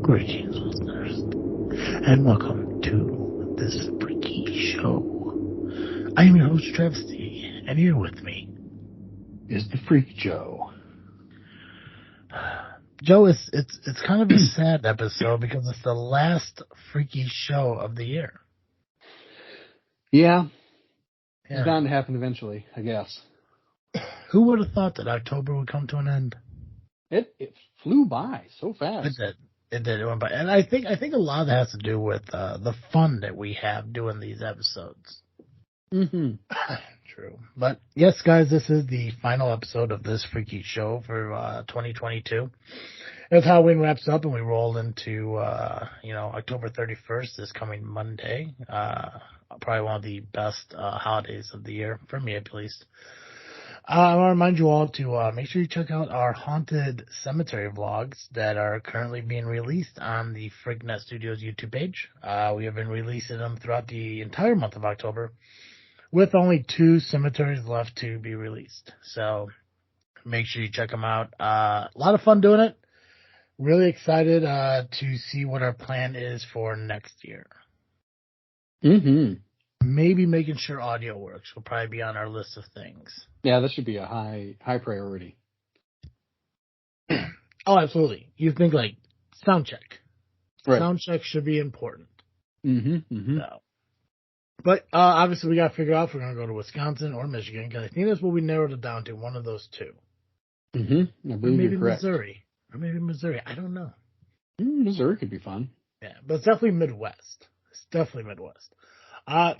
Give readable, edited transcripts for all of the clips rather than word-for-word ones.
Greetings, listeners, and welcome to this freaky show. I am your host, Travesty, and here with me is the Freak Joe. Joe, it's kind of a sad episode because it's the last freaky show of the year. Yeah. It's bound to happen eventually, I guess. Who would have thought that October would come to an end? It flew by so fast. It did. It went by, and I think a lot of that has to do with the fun that we have doing these episodes. Mm-hmm. True, but yes, guys, this is the final episode of this freaky show for 2022. As Halloween wraps up and we roll into October 31st, this coming Monday. Probably one of the best holidays of the year for me, at least. I want to remind you all to make sure you check out our Haunted Cemetery vlogs that are currently being released on the Freakin Studios YouTube page. We have been releasing them throughout the entire month of October, with only 2 cemeteries left to be released. So make sure you check them out. A lot of fun doing it. Really excited to see what our plan is for next year. Mm-hmm. Maybe making sure audio works will probably be on our list of things. Yeah, that should be a high priority. Oh, absolutely. You think like sound check. Right. Sound check should be important. Mm-hmm. Mm-hmm. So. But obviously we got to figure out if we're going to go to Wisconsin or Michigan, because I think that's what we narrowed it down to, one of those 2. Mm-hmm. I believe you're correct. Missouri. I don't know. Missouri could be fun. Yeah, but it's definitely Midwest.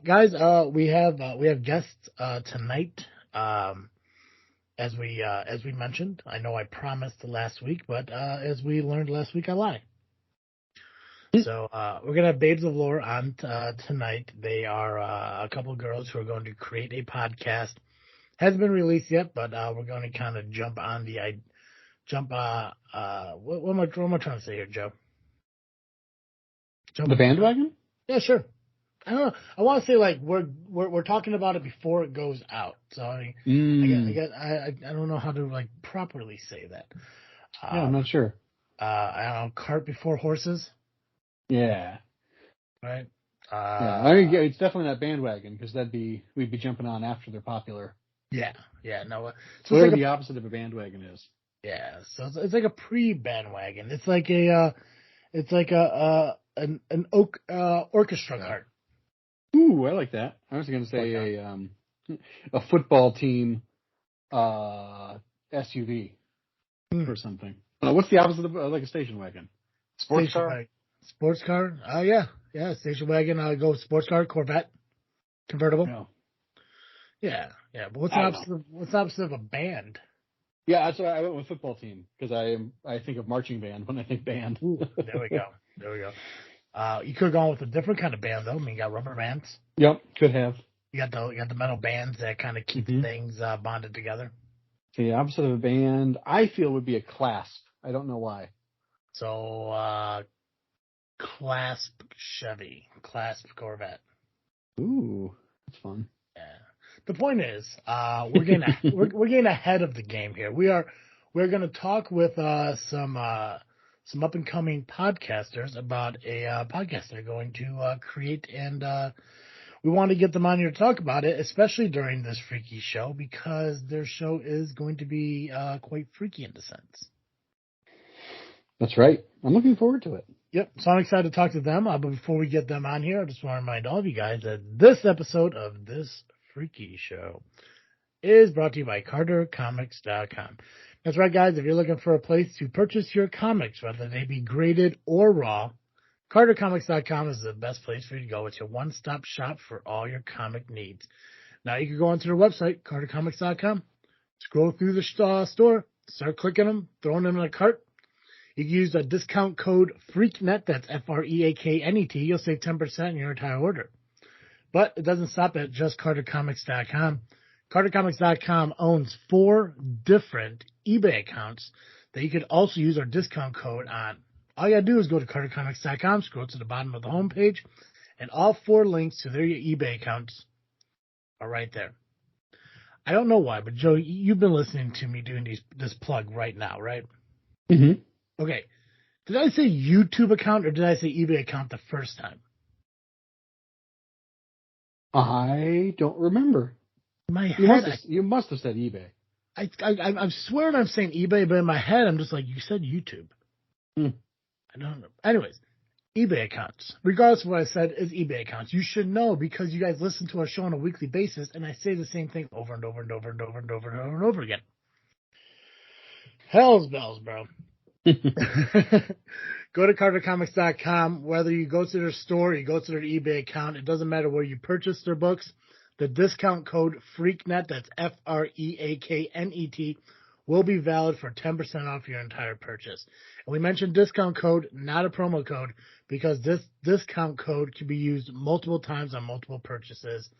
Guys, we have guests tonight. As we mentioned, I know I promised last week, but as we learned last week, I lied. So we're gonna have Babes of Lore on tonight. They are a couple of girls who are going to create a podcast. Hasn't been released yet, but we're going to kind of jump on the what am I trying to say here, Joe? The bandwagon? Yeah, sure. I don't know. I want to say like we're talking about it before it goes out. So I don't know how to like properly say that. Yeah, I'm not sure. I don't know. Cart before horses. Yeah. Right. Yeah, I mean, it's definitely not bandwagon, because we'd be jumping on after they're popular. Yeah. No. So whatever the opposite of a bandwagon is. Yeah. So it's like a pre-bandwagon. It's like an orchestra cart. Ooh, I like that. I was going to say a football team SUV or something. What's the opposite of like a station wagon? Sports car? Sports car? Yeah. Station wagon. I'll go sports car, Corvette, convertible. No. Yeah. But what's the opposite of a band? Yeah, that's why I went with football team, because I think of marching band when I think band. Ooh, there we go. You could have gone with a different kind of band, though. I mean, you got rubber bands. Yep, could have. You got the metal bands that kind of keep things bonded together. The opposite of a band, I feel, would be a clasp. I don't know why. So, clasp Chevy, clasp Corvette. Ooh, that's fun. Yeah. The point is, we're getting ahead of the game here. We're going to talk with some up and coming podcasters about a podcast they're going to create, and we want to get them on here to talk about it, especially during this freaky show, because their show is going to be quite freaky in a sense. That's right. I'm looking forward to it. Yep. So I'm excited to talk to them. But before we get them on here, I just want to remind all of you guys that this episode of this freaky show is brought to you by CarterComics.com. That's right, guys. If you're looking for a place to purchase your comics, whether they be graded or raw, CarterComics.com is the best place for you to go. It's your one-stop shop for all your comic needs. Now you can go onto their website, CarterComics.com, scroll through the store, start clicking them, throwing them in a cart. You can use the discount code FREAKNET, that's FREAKNET. You'll save 10% on your entire order. But it doesn't stop at just CarterComics.com. CarterComics.com owns 4 different eBay accounts that you could also use our discount code on. All you gotta do is go to CarterComics.com, scroll to the bottom of the homepage, and all 4 links to their eBay accounts are right there. I don't know why, but Joe, you've been listening to me doing this plug right now, right? Mm-hmm. Okay. Did I say YouTube account or did I say eBay account the first time? I don't remember. In my head, you must have said eBay. I'm swearing I'm saying eBay, but in my head I'm just like, you said YouTube. I don't know. Anyways, eBay accounts, regardless of what I said, is eBay accounts. You should know because you guys listen to our show on a weekly basis, and I say the same thing over and over and over and over and over and over and over again. Hell's bells, bro. Go to CarterComics.com. Whether you go to their store or you go to their eBay account, it doesn't matter where you purchase their books. The discount code FREAKNET, that's FREAKNET, will be valid for 10% off your entire purchase. And we mentioned discount code, not a promo code, because this discount code can be used multiple times on multiple purchases,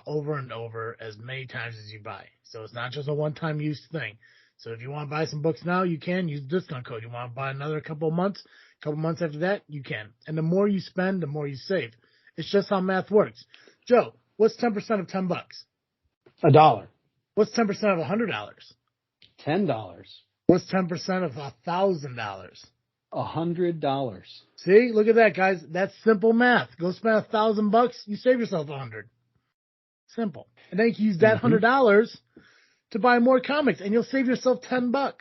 over and over as many times as you buy. So it's not just a one-time use thing. So if you want to buy some books now, you can use the discount code. You want to buy another couple months after that, you can. And the more you spend, the more you save. It's just how math works. Joe, what's 10% of $10? $1. What's 10% of $100? $10. What's 10% of $1,000? $100. See, look at that, guys. That's simple math. Go spend $1,000, you save yourself $100. Simple. And then you can use that $100 to buy more comics, and you'll save yourself $10.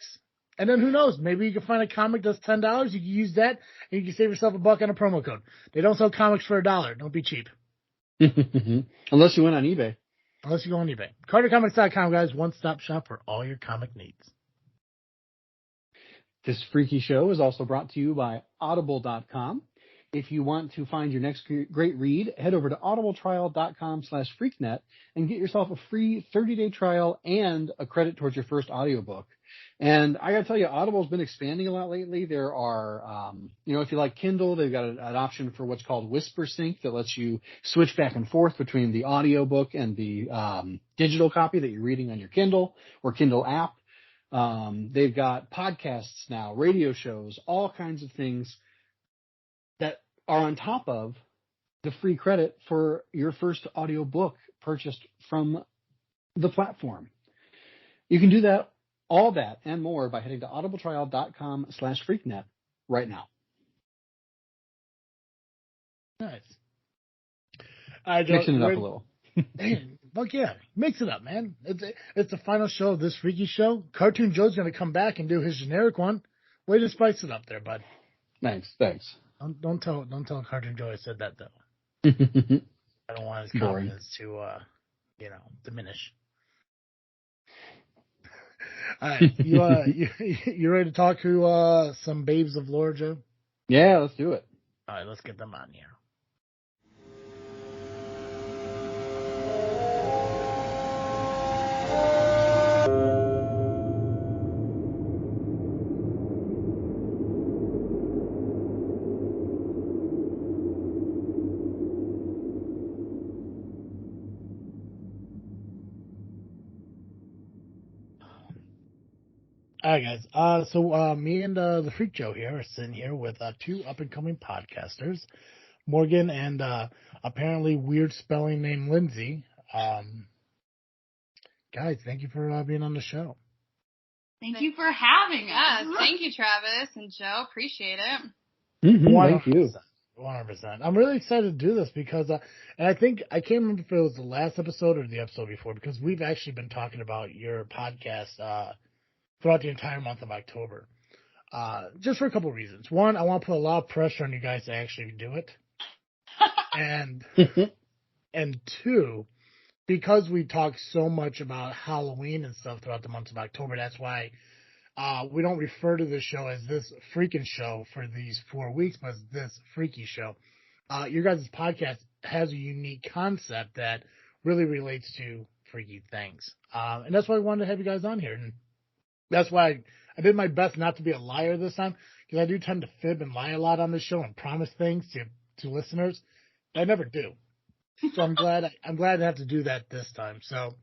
And then who knows? Maybe you can find a comic that's $10. You can use that, and you can save yourself $1 on a promo code. They don't sell comics for $1. Don't be cheap. Unless you went on eBay. Unless you go on eBay. CarterComics.com, guys. One-stop shop for all your comic needs. This freaky show is also brought to you by Audible.com. If you want to find your next great read, head over to audibletrial.com/freaknet and get yourself a free 30-day trial and a credit towards your first audiobook. And I got to tell you, Audible's been expanding a lot lately. There are, if you like Kindle, they've got an option for what's called Whisper Sync that lets you switch back and forth between the audiobook and the digital copy that you're reading on your Kindle or Kindle app. They've got podcasts now, radio shows, all kinds of things that are on top of the free credit for your first audiobook purchased from the platform. You can do that, all that and more by heading to audibletrial.com/freaknet right now. Nice. Mixing it up a little. Man, fuck yeah. Mix it up, man. It's the final show of this freaky show. Cartoon Joe's going to come back and do his generic one. Way to spice it up there, bud. Thanks. Don't tell Cartoon Joe I said that, though. I don't want his confidence to, diminish. All right, you ready to talk to some babes of lore, Joe? Yeah, let's do it. All right, let's get them on here. All right, guys. So me and the Freak Joe here are sitting here with two up-and-coming podcasters, Morgan and apparently weird spelling name Lindsay. Guys, thank you for being on the show. Thank you for having us. Thank you, Travis and Joe. Appreciate it. Thank you. 100%. I'm really excited to do this because, and I think, I can't remember if it was the last episode or the episode before, because we've actually been talking about your podcast throughout the entire month of October. Just for a couple of reasons. One, I want to put a lot of pressure on you guys to actually do it. And two, because we talk so much about Halloween and stuff throughout the month of October, that's why we don't refer to this show as this Freakin' show for these 4 weeks, but this Freaky show. Your guys' podcast has a unique concept that really relates to freaky things. And that's why I wanted to have you guys on here. And that's why I did my best not to be a liar this time, because I do tend to fib and lie a lot on this show and promise things to listeners. I never do. So I'm glad I have to do that this time. So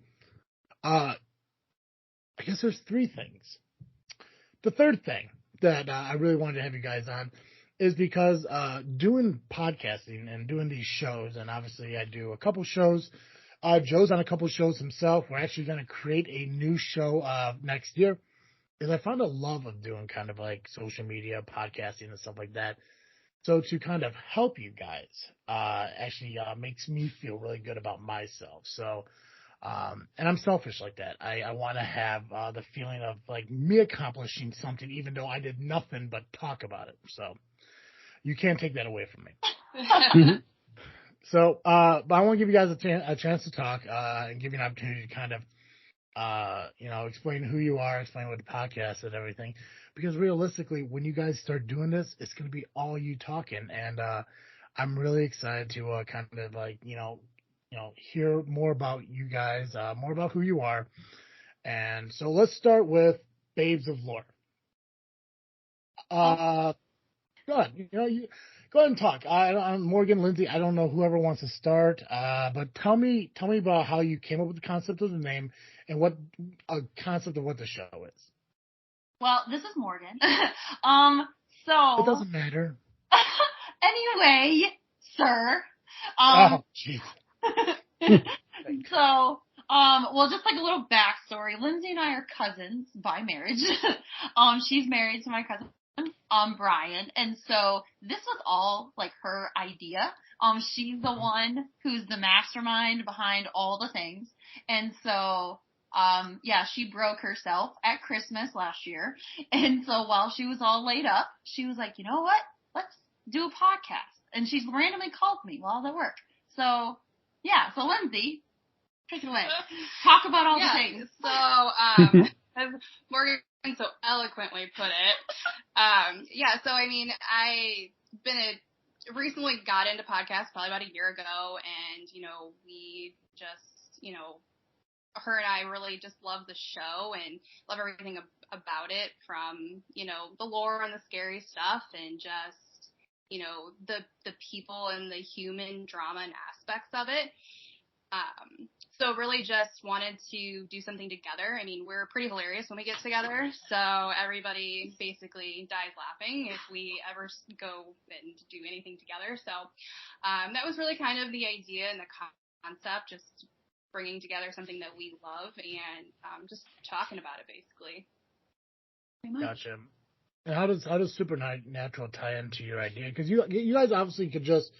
I guess there's three things. The third thing that I really wanted to have you guys on is because doing podcasting and doing these shows, and obviously I do a couple shows. Joe's on a couple shows himself. We're actually going to create a new show next year. is I found a love of doing kind of like social media, podcasting, and stuff like that. So to kind of help you guys, actually makes me feel really good about myself. So, and I'm selfish like that. I want to have the feeling of like me accomplishing something, even though I did nothing but talk about it. So you can't take that away from me. So, but I want to give you guys a chance to talk and give you an opportunity to kind of explain who you are, explain what the podcast and everything. Because realistically, when you guys start doing this, it's going to be all you talking, and I'm really excited to kind of like hear more about you guys, more about who you are. And so let's start with Babes of Lore. Go ahead. Go ahead and talk. I'm Morgan, Lindsay. I don't know whoever wants to start, but tell me about how you came up with the concept of the name and what a concept of what the show is. Well, this is Morgan. It doesn't matter. Anyway, sir. Oh, jeez. So, well, just like a little backstory. Lindsay and I are cousins by marriage. She's married to my cousin, Brian, and so this was all like her idea. She's the one who's the mastermind behind all the things, and so. She broke herself at Christmas last year. And so while she was all laid up, she was like, you know what? Let's do a podcast. And she's randomly called me while I was at work. So, yeah. So Lindsay, take it away. Talk about all the things. So, as Morgan so eloquently put it, so I mean, recently got into podcasts probably about a year ago, and, we just, her and I really just love the show and love everything about it, from, the lore and the scary stuff, and just, the people and the human drama and aspects of it. So really just wanted to do something together. I mean, we're pretty hilarious when we get together, so everybody basically dies laughing if we ever go and do anything together. So that was really kind of the idea and the concept, just bringing together something that we love and just talking about it, basically. Gotcha. And how does Supernatural tie into your idea? Because you guys obviously could just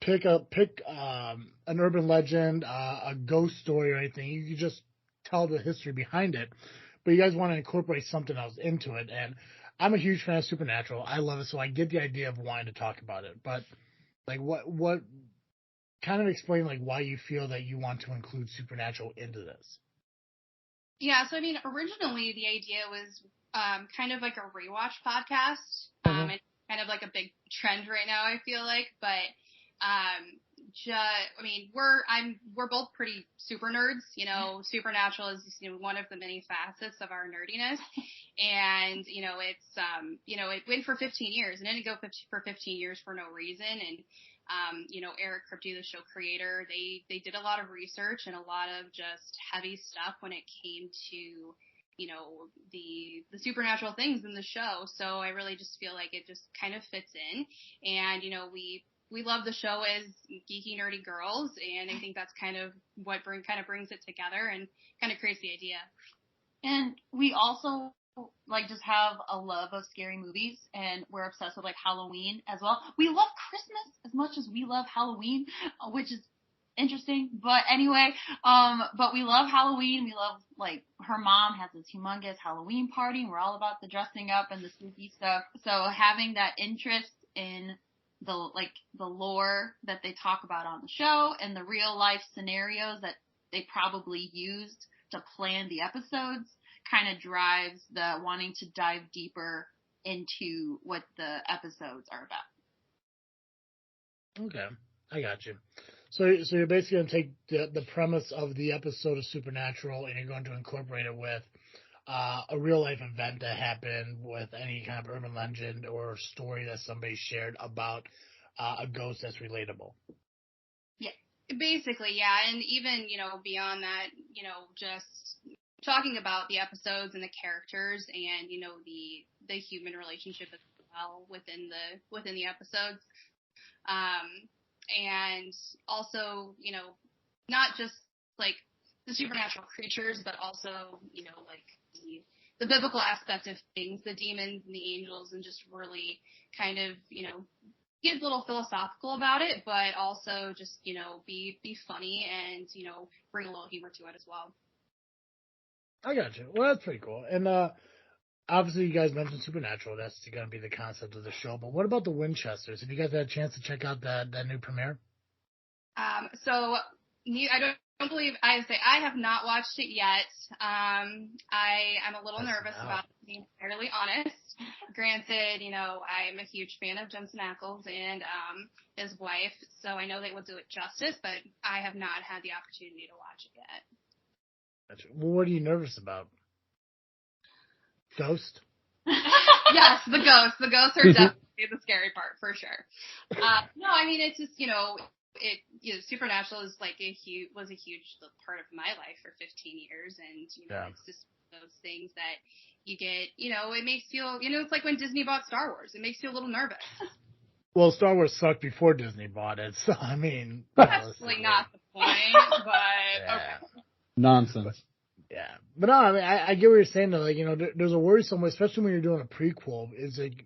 pick an urban legend, a ghost story, or anything. You could just tell the history behind it, but you guys want to incorporate something else into it. And I'm a huge fan of Supernatural. I love it, so I get the idea of wanting to talk about it. But like, what kind of explain like why you feel that you want to include Supernatural into this? Yeah, so I mean, originally the idea was kind of like a rewatch podcast. It's kind of like a big trend right now, I feel like, but we're both pretty super nerds. Supernatural is one of the many facets of our nerdiness, and it went for 15 years, and didn't go for 15 years for no reason. And Eric Kripke, the show creator, they did a lot of research and a lot of just heavy stuff when it came to the supernatural things in the show. So I really just feel like it just kind of fits in, and we love the show as geeky, nerdy girls, and I think that's kind of what brings it together and kind of creates the idea. And we also like just have a love of scary movies, and we're obsessed with like Halloween as well. We love Christmas as much as we love Halloween, which is interesting. But anyway, but we love Halloween. We love, like, her mom has this humongous Halloween party, and we're all about the dressing up and the spooky stuff. So having that interest in the lore that they talk about on the show and the real life scenarios that they probably used to plan the episodes kind of drives the wanting to dive deeper into what the episodes are about. Okay, I got you. So you're basically going to take the premise of the episode of Supernatural and you're going to incorporate it with a real life event that happened with any kind of urban legend or story that somebody shared about a ghost that's relatable. Yeah, basically, yeah. And even, beyond that, just talking about the episodes and the characters and, the human relationship as well within the episodes. And also, not just like the supernatural creatures, but also, like the biblical aspect of things, the demons and the angels, and just really kind of, get a little philosophical about it, but also just, be funny and, bring a little humor to it as well. I got you. Well, that's pretty cool. And obviously, you guys mentioned Supernatural. That's going to be the concept of the show. But what about the Winchesters? Have you guys had a chance to check out that new premiere? So I don't believe I have not watched it yet. I'm a little nervous about it, being entirely honest. Granted, I'm a huge fan of Jensen Ackles and his wife, so I know they will do it justice, but I have not had the opportunity to watch it yet. Gotcha. Well, what are you nervous about? Ghost? Yes, the ghosts. The ghosts are definitely the scary part, for sure. No, I mean, it's just, Supernatural is was a huge part of my life for 15 years, and it's just those things that you get, it makes you, it's like when Disney bought Star Wars. It makes you a little nervous. Well, Star Wars sucked before Disney bought it, so I mean, that's really not the point, but yeah. Okay. Nonsense. Yeah, but no, I mean, I get what you're saying though. Like, there's a worry somewhere, especially when you're doing a prequel. Is like,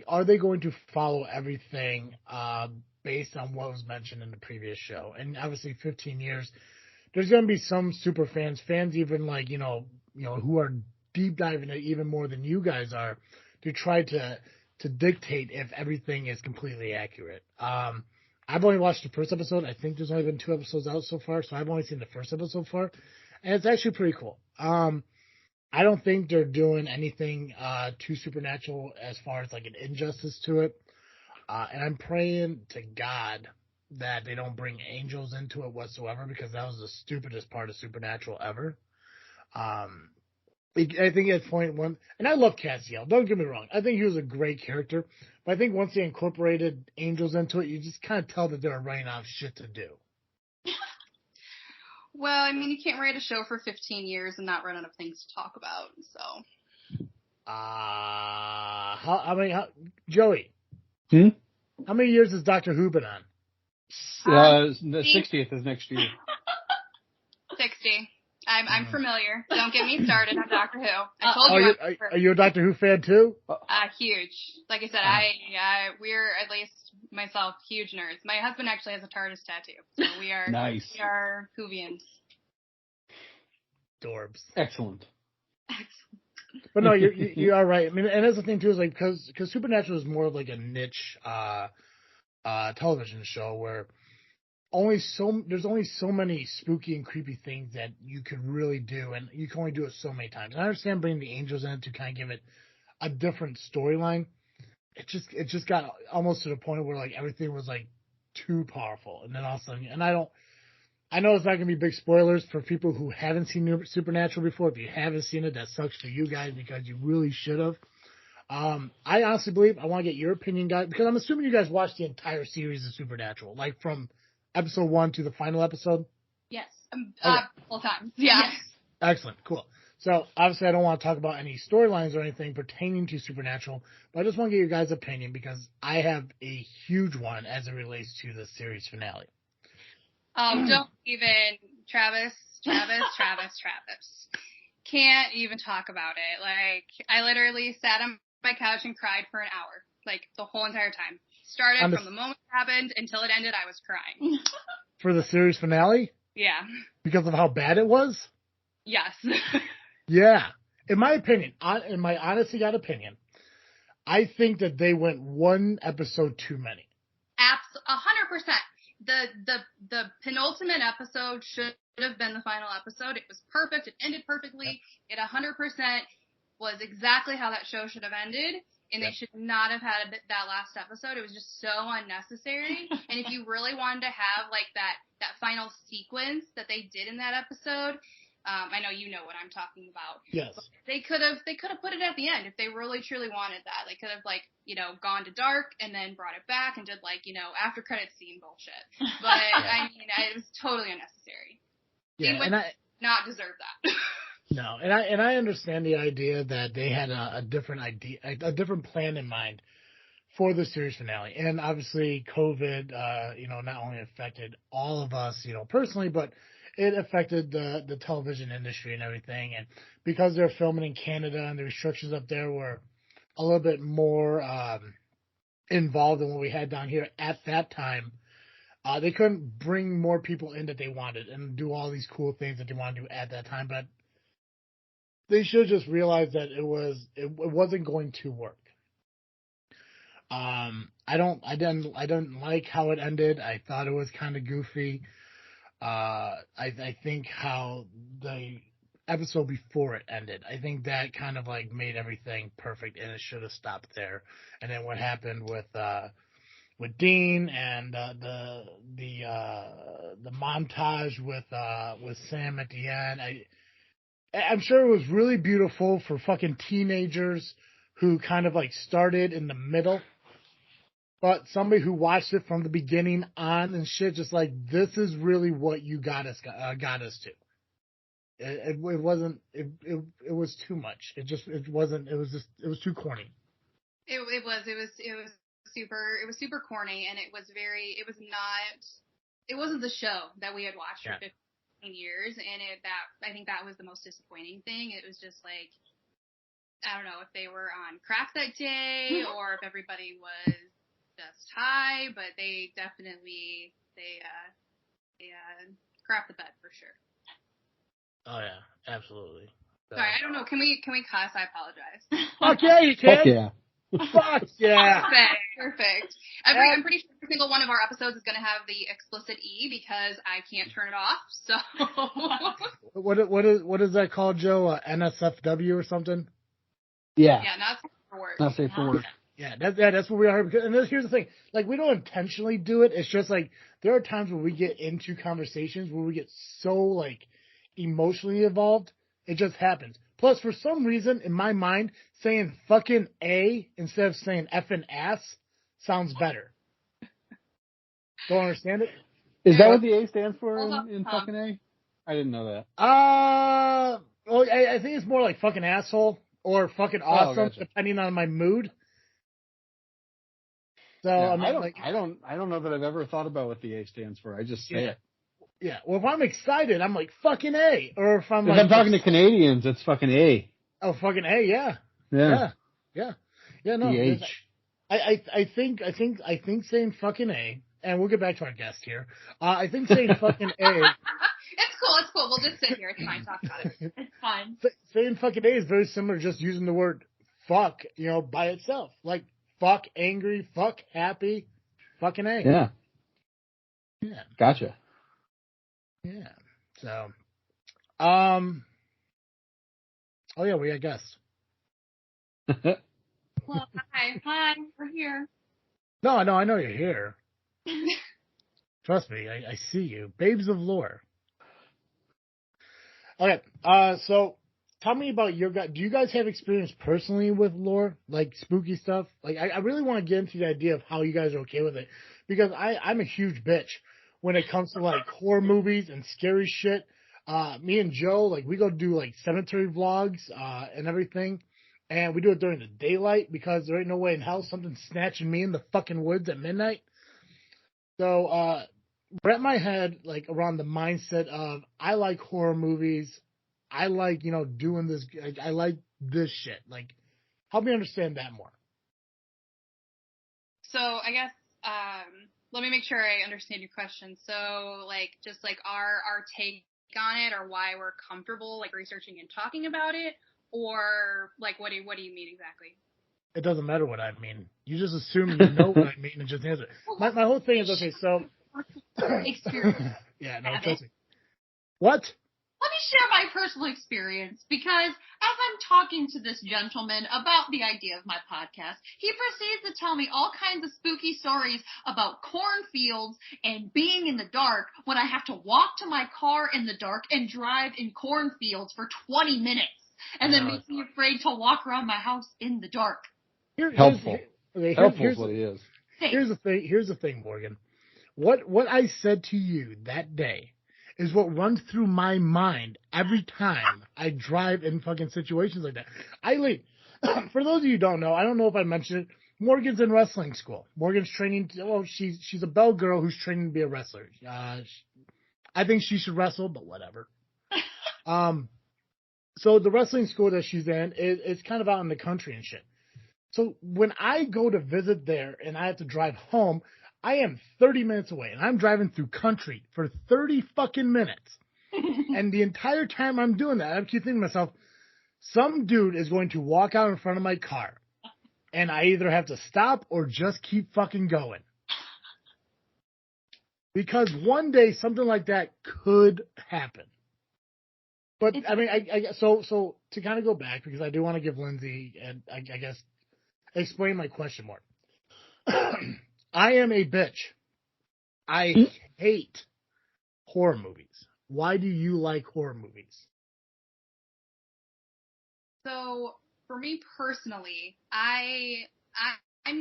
are they going to follow everything based on what was mentioned in the previous show? And obviously, 15 years, there's going to be some super fans even like who are deep diving it even more than you guys are, to try to dictate if everything is completely accurate. I've only watched the first episode. I think there's only been 2 episodes out so far, so I've only seen the first episode so far. And it's actually pretty cool. I don't think they're doing anything too supernatural as far as like an injustice to it. And I'm praying to God that they don't bring angels into it whatsoever, because that was the stupidest part of Supernatural ever. I think at point one, and I love Castiel, don't get me wrong. I think he was a great character. But I think once they incorporated angels into it, you just kind of tell that they were running out of shit to do. Well, I mean, you can't write a show for 15 years and not run out of things to talk about, so. Joey? How many years has Doctor Who been on? The 60th is next year. 60. I'm familiar. Don't get me started on Doctor Who. I told you. Are you a Doctor Who fan too? Huge. Like I said, we're, at least myself, huge nerds. My husband actually has a TARDIS tattoo, so we are nice. We are Whovians. Dorbs. Excellent. But no, you are right. I mean, and that's the thing too, is like because Supernatural is more of like a niche television show where there's only so many spooky and creepy things that you could really do, and you can only do it so many times. And I understand bringing the angels in to kind of give it a different storyline. It just got almost to the point where like everything was like too powerful, and then all of a sudden, and I know it's not gonna be big spoilers for people who haven't seen Supernatural before. If you haven't seen it, that sucks for you guys because you really should have. I honestly believe, I want to get your opinion, guys, because I'm assuming you guys watched the entire series of Supernatural, like from episode 1 to the final episode. Yes, Okay. full time. Yeah. Yes. Excellent, cool. So obviously, I don't want to talk about any storylines or anything pertaining to Supernatural, but I just want to get your guys' opinion because I have a huge one as it relates to the series finale. Don't even, Travis. Can't even talk about it. Like, I literally sat on my couch and cried for an hour, like the whole entire time. Started from the moment it happened until it ended, I was crying. For the series finale? Yeah. Because of how bad it was? Yes. Yeah. In my opinion, in my honest to God opinion, I think that they went 1 episode too many. 100%. The penultimate episode should have been the final episode. It was perfect. It ended perfectly. It 100% was exactly how that show should have ended. And they should not have had that last episode. It was just so unnecessary. And if you really wanted to have like that final sequence that they did in that episode, I know you know what I'm talking about. Yes. But they could have put it at the end if they really truly wanted that. They could have gone to dark and then brought it back and did after credits scene bullshit. But I mean, it was totally unnecessary. Yeah, they would not deserve that. No, and I understand the idea that they had a different plan in mind for the series finale, and obviously COVID, not only affected all of us, personally, but it affected the television industry and everything. And because they're filming in Canada and the restrictions up there were a little bit more involved than what we had down here at that time, they couldn't bring more people in that they wanted and do all these cool things that they wanted to do at that time. But they should just realize that it wasn't going to work. I didn't like how it ended. I thought it was kind of goofy. I think how the episode before it ended, I think that kind of like made everything perfect, and it should have stopped there. And then what happened with Dean and the montage with Sam at the end, I'm sure it was really beautiful for fucking teenagers who kind of like started in the middle. But somebody who watched it from the beginning on and shit, just like, this is really what you got us to. It wasn't. It was too much. It wasn't. It was too corny. It was super corny, and it wasn't the show that we had watched for 15 years, and I think that was the most disappointing thing. It was just like, I don't know if they were on crack that day or if everybody was just high, but they definitely crap the bed for sure. Oh yeah, absolutely. Sorry, I don't know. Can we cuss? I apologize. Fuck yeah, you can. Fuck yeah. Fuck yeah. Perfect. I'm pretty sure every single one of our episodes is going to have the explicit E because I can't turn it off. So. What is that called, Joe? NSFW or something? Yeah. Yeah, not safe for work. Not safe for work. Yeah, that's what we are. And here's the thing: like, we don't intentionally do it. It's just like there are times when we get into conversations where we get so like emotionally involved. It just happens. Plus, for some reason, in my mind, saying fucking A instead of saying effing ass sounds better. Don't understand it? Is that what the A stands for Hold in up, fucking A? I didn't know that. Well, I think it's more like fucking asshole or fucking awesome, gotcha. depending on my mood. So Yeah, I mean, I don't know that I've ever thought about what the A stands for. I just say it. Yeah. Well, if I'm excited, I'm like fucking A. Or if I'm I'm talking to Canadians, it's fucking A. Oh, fucking A. Yeah. Yeah. No. PH. I think saying fucking A, and we'll get back to our guest here. I think saying fucking A. It's cool. We'll just sit here. It's fine. Talk about it. It's fine. Saying fucking A is very similar to just using the word fuck, by itself. Like, fuck angry, fuck happy, fucking A. Yeah. Yeah. Gotcha. Yeah. So, oh yeah, we got guests. Well, hi, we're here. No, I know you're here. Trust me, I see you. Babes of lore. Okay, so tell me about your guys. Do you guys have experience personally with lore, like spooky stuff? Like, I really want to get into the idea of how you guys are okay with it, because I'm a huge bitch when it comes to like horror movies and scary shit. Me and Joe, like, we go do like cemetery vlogs and everything, and we do it during the daylight because there ain't no way in hell something's snatching me in the fucking woods at midnight. So, wrap my head like around the mindset of, I like horror movies. I like, doing this. I like this shit. Like, help me understand that more. So I guess let me make sure I understand your question. So like just like our take on it, or why we're comfortable like researching and talking about it, or like what do you mean exactly? It doesn't matter what I mean. You just assume you know what I mean and just answer. My whole thing is, okay, so Experience. yeah, no, trust me. What? Let me share my personal experience, because as I'm talking to this gentleman about the idea of my podcast, he proceeds to tell me all kinds of spooky stories about cornfields and being in the dark when I have to walk to my car in the dark and drive in cornfields for 20 minutes, and then make me afraid to walk around my house in the dark. Helpful is what it is. Here's the thing, Morgan. What I said to you that day is what runs through my mind every time I drive in fucking situations like that. For those of you who don't know, I don't know if I mentioned it, Morgan's in wrestling school. Morgan's training, she's a bell girl who's training to be a wrestler. I think she should wrestle, but whatever. So the wrestling school that she's in is kind of out in the country and shit. So when I go to visit there and I have to drive home, I am 30 minutes away and I'm driving through country for 30 fucking minutes. And the entire time I'm doing that, I keep thinking to myself, some dude is going to walk out in front of my car and I either have to stop or just keep fucking going. Because one day something like that could happen. But I mean, so to kind of go back, because I do want to give Lindsay, and I guess, explain my question more. I am a bitch. I hate horror movies. Why do you like horror movies? So for me personally, I'm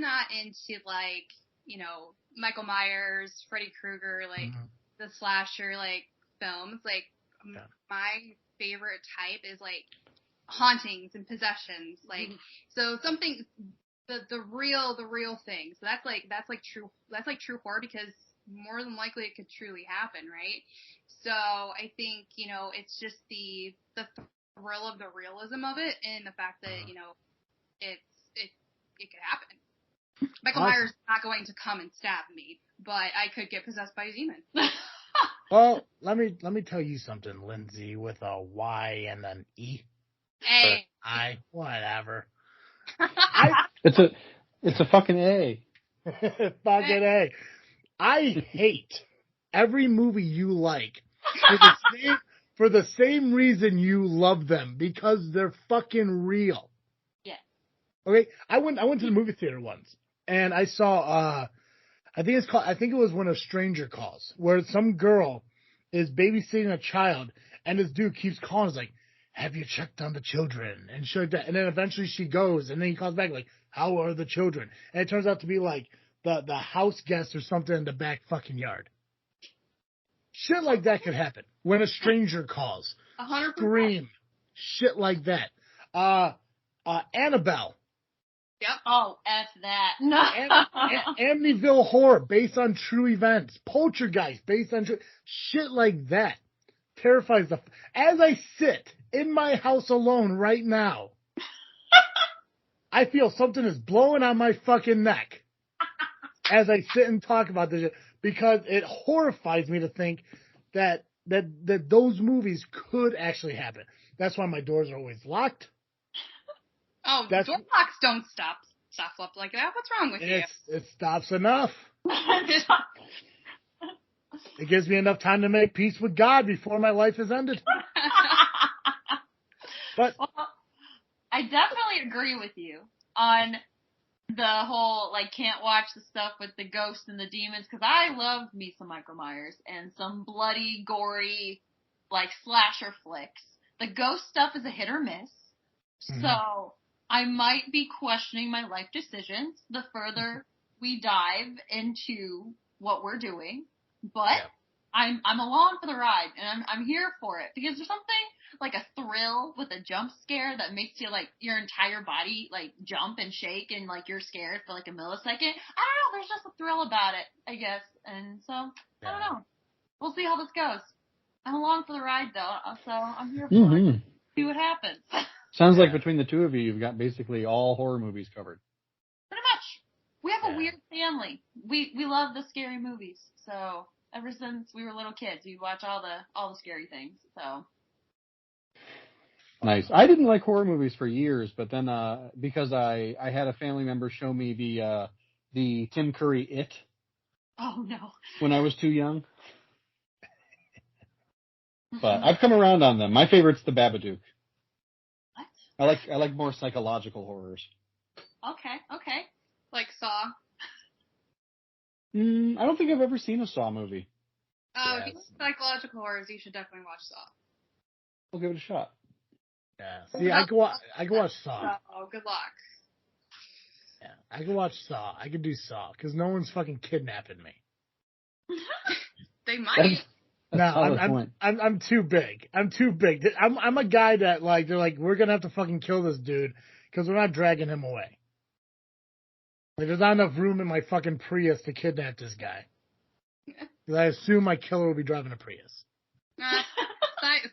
not into like, you know, Michael Myers, Freddy Krueger, like the slasher like films. Like my favorite type is like hauntings and possessions. Like so something the real thing. So that's like true horror, because more than likely it could truly happen, right? So I think, you know, it's just the thrill of the realism of it, and the fact that, you know, it could happen. Michael Myers is not going to come and stab me, but I could get possessed by a demon. Well, let me tell you something, Lindsay, with a Y and an E. A. I, whatever. It's a fucking A. Fucking A. I hate every movie you like for the same reason you love them, because they're fucking real. Yeah. Okay, I went to the movie theater once and I saw I think it was when A Stranger Calls, where some girl is babysitting a child and this dude keeps calling. He's like, have you checked on the children? And shit like that. And then eventually she goes and then he calls back like, how are the children? And it turns out to be like the house guest or something in the back fucking yard. Shit like that could happen when a stranger calls. 100%. Scream. Shit like that. Annabelle. Yep. Oh, F that. No. Amityville Horror, based on true events. Poltergeist, based on true... Shit like that terrifies the... As I sit in my house alone right now, I feel something is blowing on my fucking neck as I sit and talk about this shit, because it horrifies me to think that those movies could actually happen. That's why my doors are always locked. Oh, door locks don't stop stuff up like that. What's wrong with you? It stops enough. It gives me enough time to make peace with God before my life is ended. But well, I definitely agree with you on the whole, like, can't watch the stuff with the ghosts and the demons, because I love me some Michael Myers and some bloody, gory, like, slasher flicks. The ghost stuff is a hit or miss. So I might be questioning my life decisions the further we dive into what we're doing, but I'm along for the ride, and I'm here for it, because there's something like a thrill with a jump scare that makes you, like, your entire body, like, jump and shake, and, like, you're scared for like a millisecond. I don't know, there's just a thrill about it, I guess. And so I don't know, we'll see how this goes. I'm along for the ride though, so I'm here for it. See what happens. Sounds like between the two of you, you've got basically all horror movies covered. Pretty much. We have a weird family. We love the scary movies. So ever since we were little kids, we watch all the scary things. So nice. I didn't like horror movies for years, but then because I had a family member show me the Tim Curry It. Oh no. When I was too young. But I've come around on them. My favorite's The Babadook. What? I like more psychological horrors. Okay. Like Saw. I don't think I've ever seen a Saw movie. If you like psychological horrors, you should definitely watch Saw. I'll give it a shot. Yeah. See, I can watch Saw. Oh, good luck. Yeah, I can watch Saw. I can do Saw, because no one's fucking kidnapping me. They might. No, I'm too big. I'm too big. I'm a guy that, like, they're like, we're gonna have to fucking kill this dude because we're not dragging him away. Like, there's not enough room in my fucking Prius to kidnap this guy. Because I assume my killer will be driving a Prius.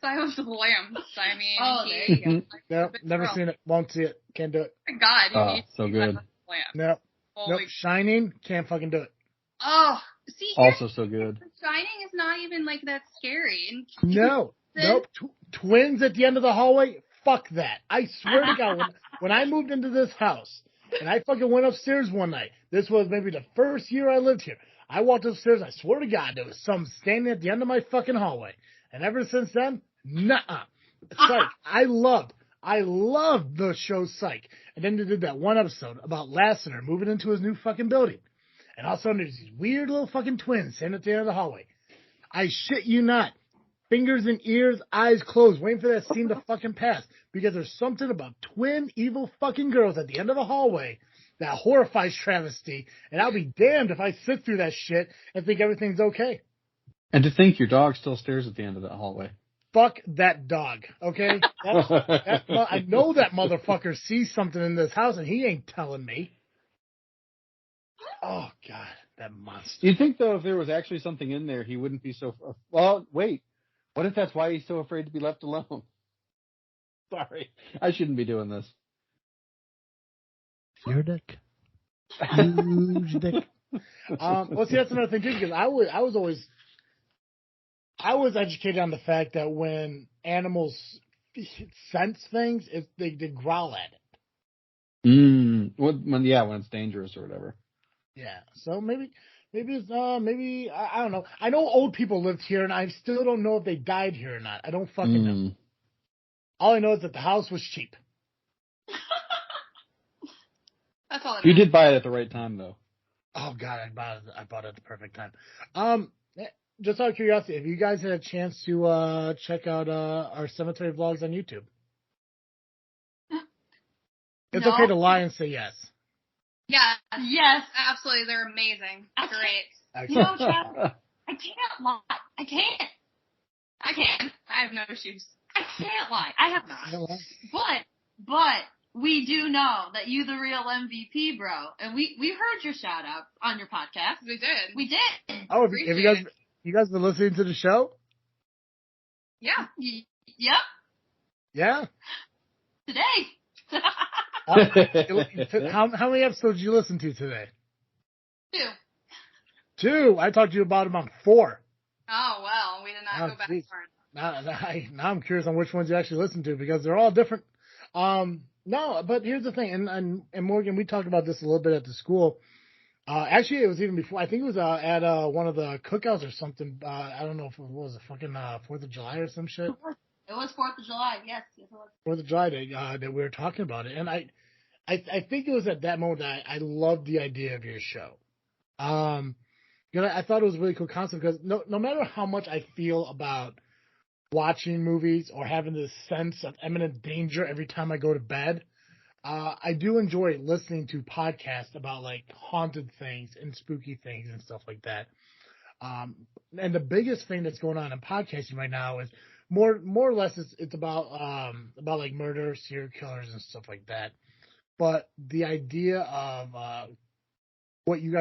Silence of the Lambs. I mean, there you go. Nope, never seen it. Won't see it. Can't do it. God, you need to so see good. Silence of the Lambs. Nope. Holy Nope. Shining, can't fucking do it. Oh, see, Also so good. Shining is not even like that scary. And No. Nope. Twins at the end of the hallway? Fuck that. I swear to God, when I moved into this house and I fucking went upstairs one night, this was maybe the first year I lived here. I walked upstairs, I swear to God, there was some standing at the end of my fucking hallway. And ever since then, nuh-uh. Psych. I loved the show Psych. And then they did that one episode about Lassiter moving into his new fucking building. And all of a sudden there's these weird little fucking twins standing at the end of the hallway. I shit you not. Fingers in ears, eyes closed, waiting for that scene to fucking pass. Because there's something about twin evil fucking girls at the end of a hallway that horrifies travesty. And I'll be damned if I sit through that shit and think everything's okay. And to think your dog still stares at the end of that hallway. Fuck that dog, okay? I know that motherfucker sees something in this house and he ain't telling me. Oh, God, that monster. You'd think, though, if there was actually something in there, he wouldn't be so... Well, wait. What if that's why he's so afraid to be left alone? Sorry. I shouldn't be doing this. Your dick. Huge dick. Well, see, that's another thing, too, because I was educated on the fact that when animals sense things, they growl at it. When it's dangerous or whatever. Yeah, so maybe it's I don't know. I know old people lived here, and I still don't know if they died here or not. I don't fucking know. All I know is that the house was cheap. That's all. You did buy it at the right time, though. Oh God, I bought it at the perfect time. Just out of curiosity, have you guys had a chance to check out our cemetery vlogs on YouTube? It's okay to lie and say yes. Yeah. Yes. Absolutely. They're amazing. Great. You know, Chad, I can't lie. I can't. I have no issues. I can't lie. I have not. But we do know that you the real MVP, bro. And we heard your shout out on your podcast. We did. Oh, have you guys been listening to the show? Yeah. Yep. Yeah. Today. How many episodes did you listen to today? 2. 2. I talked to you about them on 4. Oh, well, we did not go back far. Now I'm curious on which ones you actually listened to because they're all different. No, but here's the thing, and Morgan, we talked about this a little bit at the school. Actually, it was even before. I think it was at one of the cookouts or something. I don't know if it was a fucking 4th of July or some shit. It was 4th of July. Yes, it was. 4th of July Day that we were talking about it, and I think it was at that moment that I loved the idea of your show. I thought it was a really cool concept because no matter how much I feel about watching movies or having this sense of imminent danger every time I go to bed, I do enjoy listening to podcasts about like haunted things and spooky things and stuff like that. And the biggest thing that's going on in podcasting right now is more or less it's about like murder, serial killers and stuff like that. But the idea of what your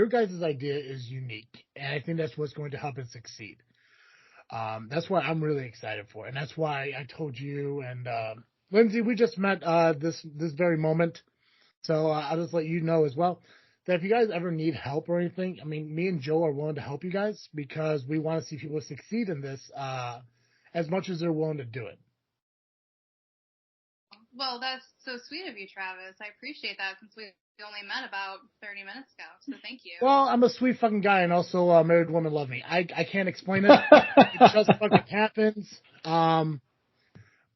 guys' idea is unique, and I think that's what's going to help it succeed. That's what I'm really excited for, and that's why I told you and Lindsay, we just met this very moment, so I'll just let you know as well that if you guys ever need help or anything, I mean, me and Joe are willing to help you guys because we want to see people succeed in this as much as they're willing to do it. Well, that's so sweet of you, Travis. I appreciate that since we only met about 30 minutes ago, so thank you. Well, I'm a sweet fucking guy, and also a married woman love me. I can't explain it. It just fucking happens.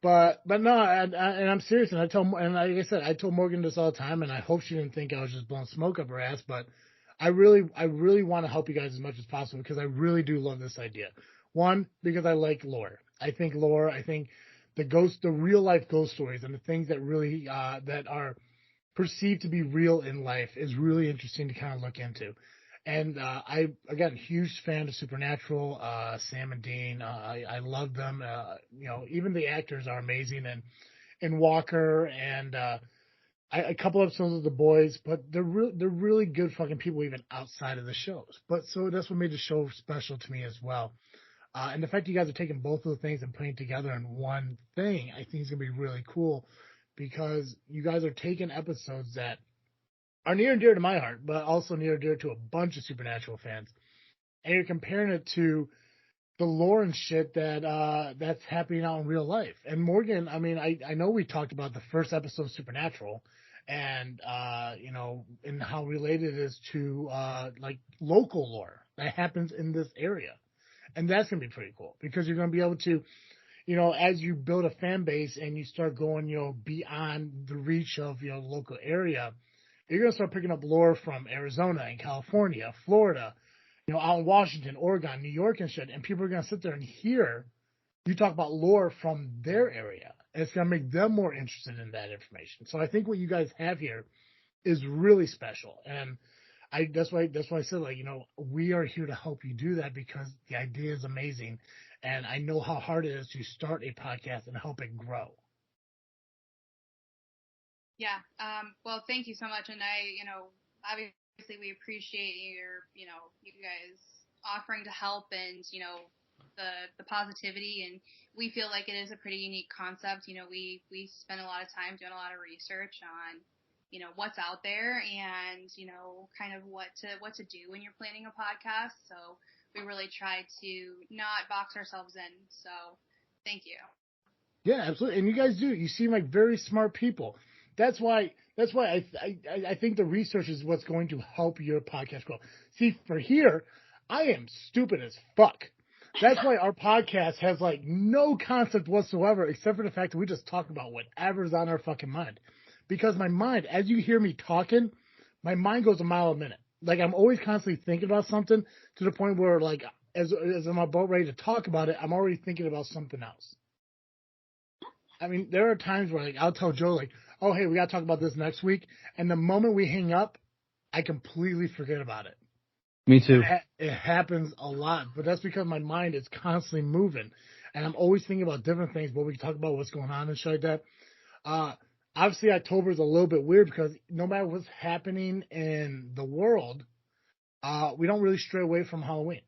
But no, and I'm serious, and like I said, I told Morgan this all the time, and I hope she didn't think I was just blowing smoke up her ass, but I really want to help you guys as much as possible because I really do love this idea. One, because I like lore. I think the real life ghost stories and the things that really that are perceived to be real in life is really interesting to kind of look into. And again, huge fan of Supernatural, Sam and Dean. I love them. Even the actors are amazing, and Walker and a couple episodes of The Boys, but they're really good fucking people even outside of the shows. But so that's what made the show special to me as well. And the fact you guys are taking both of the things and putting it together in one thing, I think is gonna be really cool because you guys are taking episodes that are near and dear to my heart, but also near and dear to a bunch of Supernatural fans, and you're comparing it to the lore and shit that's happening out in real life. And Morgan, I mean, I know we talked about the first episode of Supernatural, and and how related it is to like local lore that happens in this area, and that's gonna be pretty cool because you're gonna be able to, as you build a fan base and you start going, beyond the reach of your local area, you're gonna start picking up lore from Arizona and California, Florida, out in Washington, Oregon, New York and shit, and people are going to sit there and hear you talk about lore from their area. And it's going to make them more interested in that information. So I think what you guys have here is really special. And that's why I said, we are here to help you do that because the idea is amazing. And I know how hard it is to start a podcast and help it grow. Yeah. Well, thank you so much. And obviously we appreciate you guys offering to help and, the positivity, and we feel like it is a pretty unique concept. We spend a lot of time doing a lot of research on, what's out there and, kind of what to do when you're planning a podcast. So we really try to not box ourselves in. So thank you. Yeah, absolutely. And you guys do. You seem like very smart people. That's why I think the research is what's going to help your podcast grow. See, for here, I am stupid as fuck. That's why our podcast has like no concept whatsoever, except for the fact that we just talk about whatever's on our fucking mind. Because my mind, as you hear me talking, my mind goes a mile a minute. Like I'm always constantly thinking about something to the point where, like, as I'm about ready to talk about it, I'm already thinking about something else. I mean, there are times where, like, I'll tell Joe, like, oh, hey, we got to talk about this next week. And the moment we hang up, I completely forget about it. Me too. It happens a lot, but that's because my mind is constantly moving. And I'm always thinking about different things, but we can talk about what's going on and shit like that. Obviously, October is a little bit weird because no matter what's happening in the world, we don't really stray away from Halloween.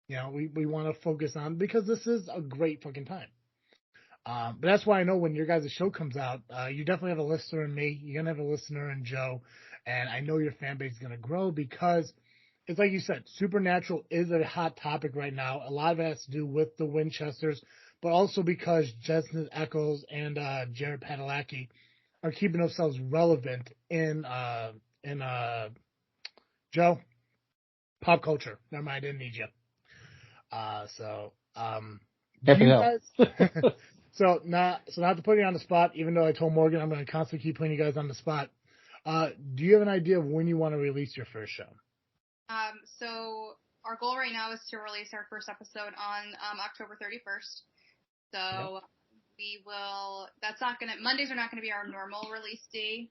We want to focus on, because this is a great fucking time. But that's why I know when your guys' show comes out, you definitely have a listener in me. You're going to have a listener in Joe. And I know your fan base is going to grow because it's like you said, Supernatural is a hot topic right now. A lot of it has to do with the Winchesters, but also because Jensen Ackles and Jared Padalecki are keeping themselves relevant in Joe, pop culture. Never mind, I didn't need you. Do you guys... So not to put you on the spot, even though I told Morgan I'm going to constantly keep putting you guys on the spot. Do you have an idea of when you want to release your first show? So our goal right now is to release our first episode on October 31st. So yep. Mondays are not going to be our normal release day.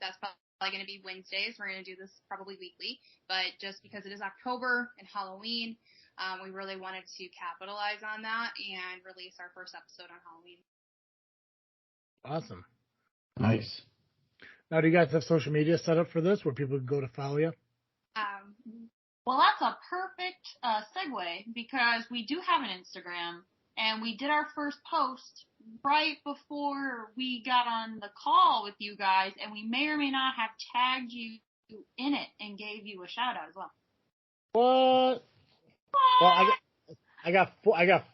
That's probably going to be Wednesdays. We're going to do this probably weekly, but just because it is October and Halloween, we really wanted to capitalize on that and release our first episode on Halloween. Awesome. Nice. Now, do you guys have social media set up for this where people can go to follow you? Well, that's a perfect segue because we do have an Instagram, and we did our first post right before we got on the call with you guys, and we may or may not have tagged you in it and gave you a shout out as well. What? Well, I got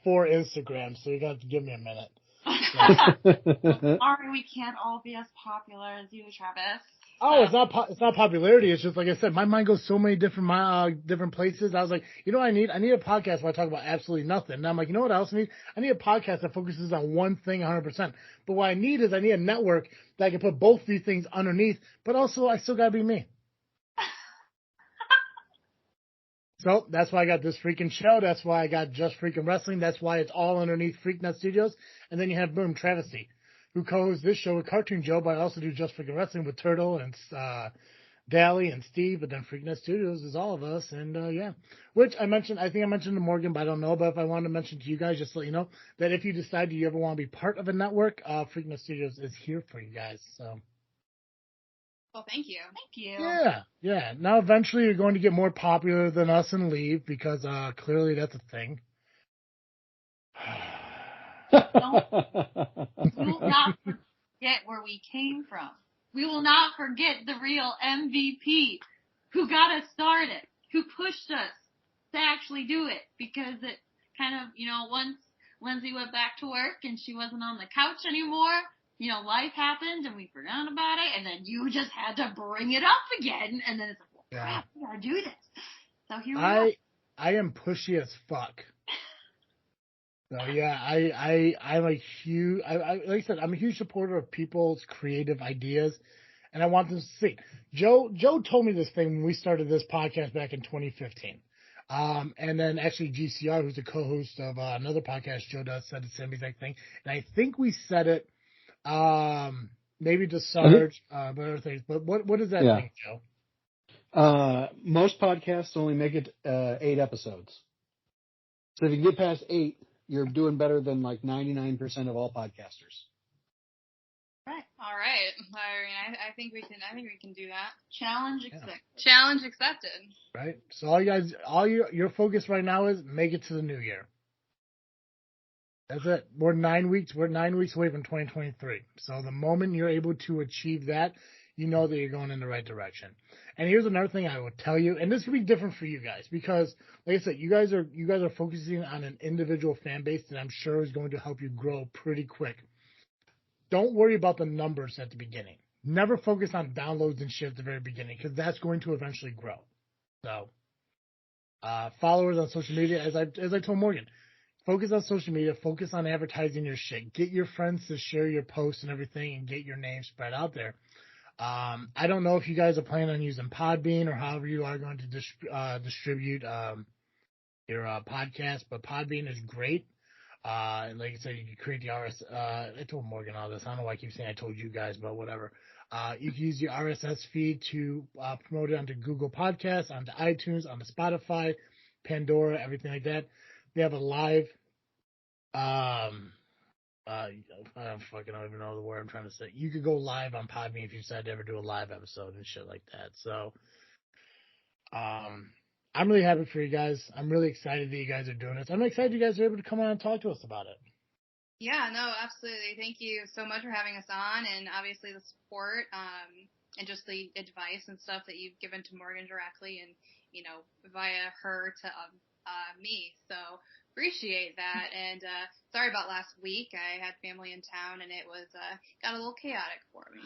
4 Instagrams, so you got to give me a minute. Sorry, we can't all be as popular as you, Travis. Oh, it's not popularity. It's just like I said, my mind goes so many different places. I was like, you know what I need? I need a podcast where I talk about absolutely nothing. And I'm like, you know what else I need? I need a podcast that focuses on one thing 100%. But what I need is I need a network that I can put both these things underneath, but also I still gotta be me. So that's why I got this freaking show. That's why I got Just Freakin' Wrestling. That's why it's all underneath Freaknet Studios. And then you have Boom Travesty, who co-hosts this show with Cartoon Joe, but I also do Just Freakin' Wrestling with Turtle and Dally and Steve. But then Freaknet Studios is all of us. And yeah, which I think I mentioned to Morgan, but I don't know. But if I wanted to mention to you guys, just to let you know that if you decide you ever want to be part of a network, Freaknet Studios is here for you guys. So Well, thank you. Thank you. Yeah. Now eventually you're going to get more popular than us and leave because clearly that's a thing. We will not forget where we came from. We will not forget the real MVP who got us started, who pushed us to actually do it, because it kind of, once Lindsay went back to work and she wasn't on the couch anymore, life happened and we forgot about it, and then you just had to bring it up again, and then it's like, well, crap, we gotta do this. So here we are. I am pushy as fuck. So yeah, I'm a huge, like I said, I'm a huge supporter of people's creative ideas, and I want them to see. Joe told me this thing when we started this podcast back in 2015. And then actually GCR, who's the co-host of another podcast Joe does, said the same exact thing. And I think we said it, maybe to Sarge, but other things. But what is that thing, Joe? Most podcasts only make it 8 episodes. So if you get past 8, you're doing better than like 99% of all podcasters. Right. All right. I mean, I think we can do that. Challenge accepted. Challenge accepted. Right. So all you guys, your focus right now is make it to the new year. That's it. We're 9 weeks. We're 9 weeks away from 2023. So the moment you're able to achieve that, you know that you're going in the right direction. And here's another thing I would tell you, and this could be different for you guys because, like I said, you guys are focusing on an individual fan base that I'm sure is going to help you grow pretty quick. Don't worry about the numbers at the beginning. Never focus on downloads and shit at the very beginning because that's going to eventually grow. So, followers on social media, as I told Morgan, focus on social media, focus on advertising your shit. Get your friends to share your posts and everything and get your name spread out there. I don't know if you guys are planning on using Podbean or however you are going to distribute your podcast, but Podbean is great. And like I said, you can create the RSS. I told Morgan all this. I don't know why I keep saying I told you guys, but whatever. You can use your RSS feed to promote it onto Google Podcasts, onto iTunes, onto Spotify, Pandora, everything like that. They have a live. I don't even know the word I'm trying to say. You could go live on Podbean if you decide to ever do a live episode and shit like that. So, I'm really happy for you guys. I'm really excited that you guys are doing this. I'm excited you guys are able to come on and talk to us about it. Yeah, no, absolutely. Thank you so much for having us on, and obviously the support, and just the advice and stuff that you've given to Morgan directly and, via her to me. So appreciate that. And sorry about last week. I had family in town, and it was got a little chaotic for me.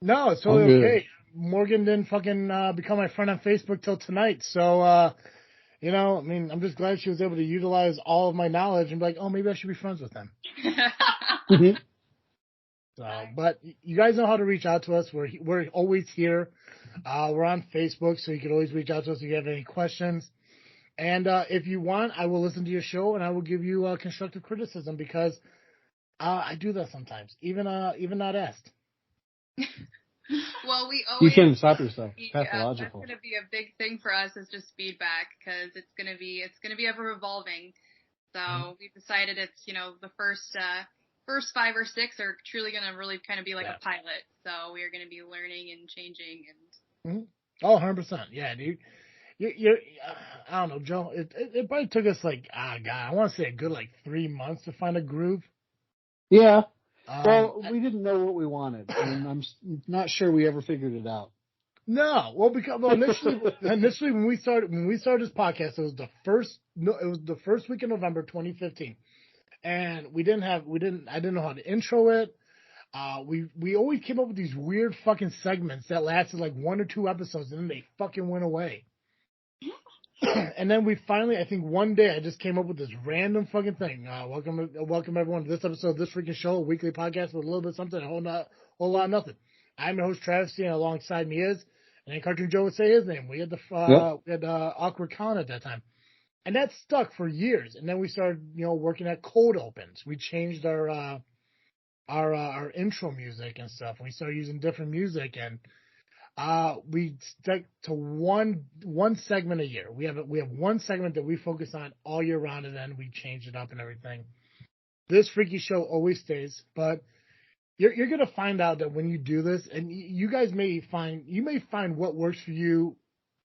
No, it's totally okay. Morgan didn't fucking become my friend on Facebook till tonight. So, I'm just glad she was able to utilize all of my knowledge and be like, oh, maybe I should be friends with him. So, but you guys know how to reach out to us. We're always here. We're on Facebook, so you can always reach out to us if you have any questions. And if you want, I will listen to your show and I will give you constructive criticism because I do that sometimes, even not asked. Well, we always. You can't stop yourself. It's pathological. That's going to be a big thing for us is just feedback because it's going to be ever evolving. So we've decided it's the first 5 or 6 are truly going to really kind of be like a pilot. So we are going to be learning and changing and. Oh, 100%. Yeah, dude. You're I don't know, Joe. It probably took us I want to say a good 3 months to find a groove. Yeah. Well, we didn't know what we wanted, and I'm not sure we ever figured it out. No, well, because initially when we started this podcast, it was the first week in November 2015, and I didn't know how to intro it. We always came up with these weird fucking segments that lasted 1 or 2 episodes, and then they fucking went away. And then we finally, I think one day I just came up with this random fucking thing. Welcome everyone to this episode of This Freakin' Show, a weekly podcast with a little bit of something, a whole lot of nothing. I'm your host, Travis, and alongside me is, and then Cartoon Joe would say his name. We had Awkward Colin at that time. And that stuck for years. And then we started, working at cold opens. We changed our intro music and stuff. We started using different music, and we stick to one segment a year. We have one segment that we focus on all year round, and then we change it up and everything. This Freaky Show always stays, but You're gonna find out that when you do this, and you guys may find what works for you,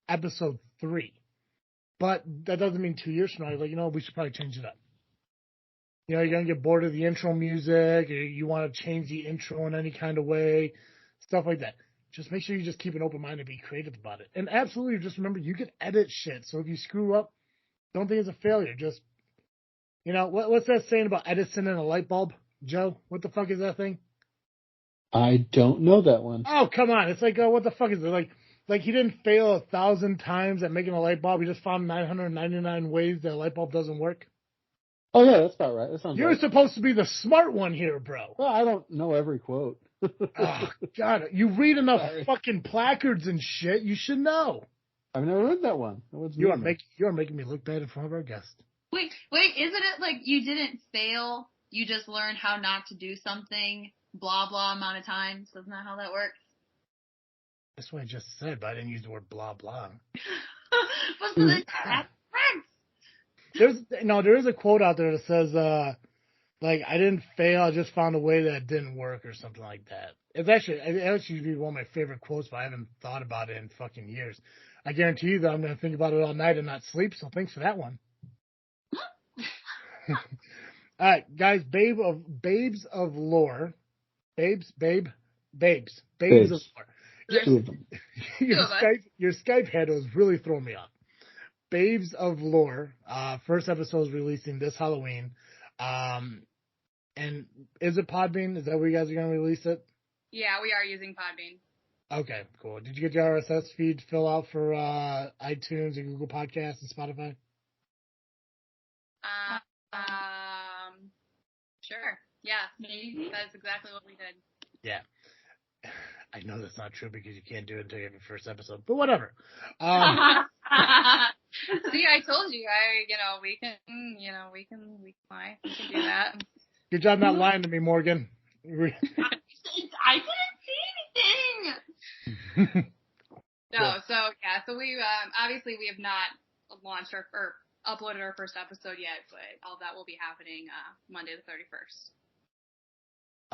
episode 3, but that doesn't mean 2 years from now you're like, we should probably change it up. You're gonna get bored of the intro music, or you want to change the intro in any kind of way, stuff like that. Just make sure you just keep an open mind and be creative about it. And absolutely, just remember you can edit shit. So if you screw up, don't think it's a failure. Just what's that saying about Edison and a light bulb, Joe? What the fuck is that thing? I don't know that one. Oh, come on. It's like, what the fuck is it? Like he didn't fail 1,000 times at making a light bulb. He just found 999 ways that a light bulb doesn't work. Oh, yeah, that's about right. That sounds You're right. supposed to be the smart one here, bro. Well, I don't know every quote. Oh, God. You read enough fucking placards and shit. You should know. I've never read that one. You are making me look bad in front of our guest. Wait, isn't it like you didn't fail? You just learned how not to do something blah, blah amount of times. Isn't that how that works? That's what I just said, but I didn't use the word blah, blah. But so that's there is a quote out there that says, I didn't fail, I just found a way that didn't work or something like that. It actually be one of my favorite quotes, but I haven't thought about it in fucking years. I guarantee you that I'm going to think about it all night and not sleep, so thanks for that one. All right, guys, Babes of Lore. Babes of Lore. Your Skype handle is really throwing me off. Babes of Lore. First episode is releasing this Halloween. And is it Podbean? Is that where you guys are going to release it? Yeah, we are using Podbean. Okay, cool. Did you get your RSS feed fill out for iTunes and Google Podcasts and Spotify? Sure. Yeah, maybe. That's exactly what we did. Yeah. I know that's not true because you can't do it until you have your first episode, but whatever. See, I told you. We can lie. We can do that. Good job not lying to me, Morgan. I didn't see anything. So we obviously we have not launched or uploaded our first episode yet, but all of that will be happening Monday the 31st.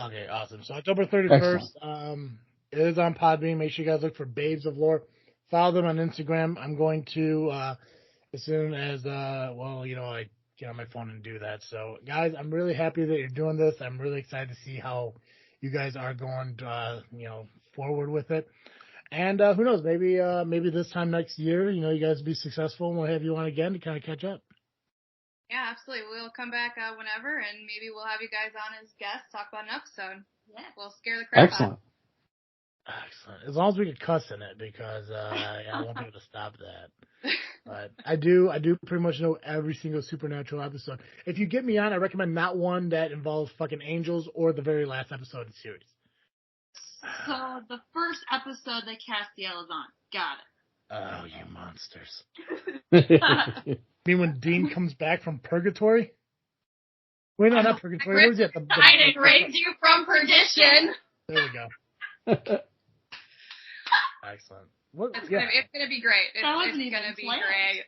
Okay, awesome. So October 31st, it is on Podbean. Make sure you guys look for Babes of Lore. Follow them on Instagram. I'm going to, as soon as, I get on my phone and do that. So, guys, I'm really happy that you're doing this. I'm really excited to see how you guys are going, forward with it. And who knows, maybe this time next year, you guys will be successful and we'll have you on again to kind of catch up. Yeah, absolutely. We'll come back whenever, and maybe we'll have you guys on as guests, talk about an episode. Yeah, we'll scare the crap out. Excellent. As long as we can cuss in it, because I won't be able to stop that. But I do pretty much know every single Supernatural episode. If you get me on, I recommend not one that involves fucking angels or the very last episode of the series. So the first episode that Castiel is on. Got it. Oh, you monsters. You mean when Dean comes back from purgatory? Wait, no, not purgatory. Where is it? I didn't raise you from perdition. There we go. Excellent. It's gonna be great. It's gonna be great.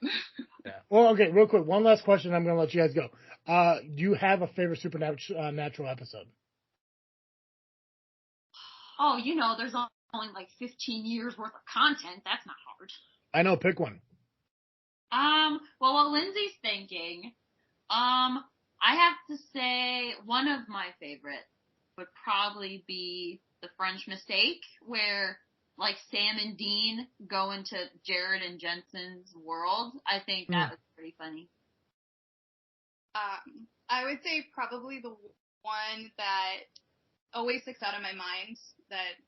Yeah. Well, okay, real quick. One last question. I'm gonna let you guys go. Do you have a favorite Supernatural episode? Oh, there's only like 15 years worth of content. That's not hard. I know. Pick one. Well, while Lindsay's thinking, I have to say one of my favorites would probably be The French Mistake, where like Sam and Dean go into Jared and Jensen's world. I think that was pretty funny. I would say probably the one that always sticks out in my mind that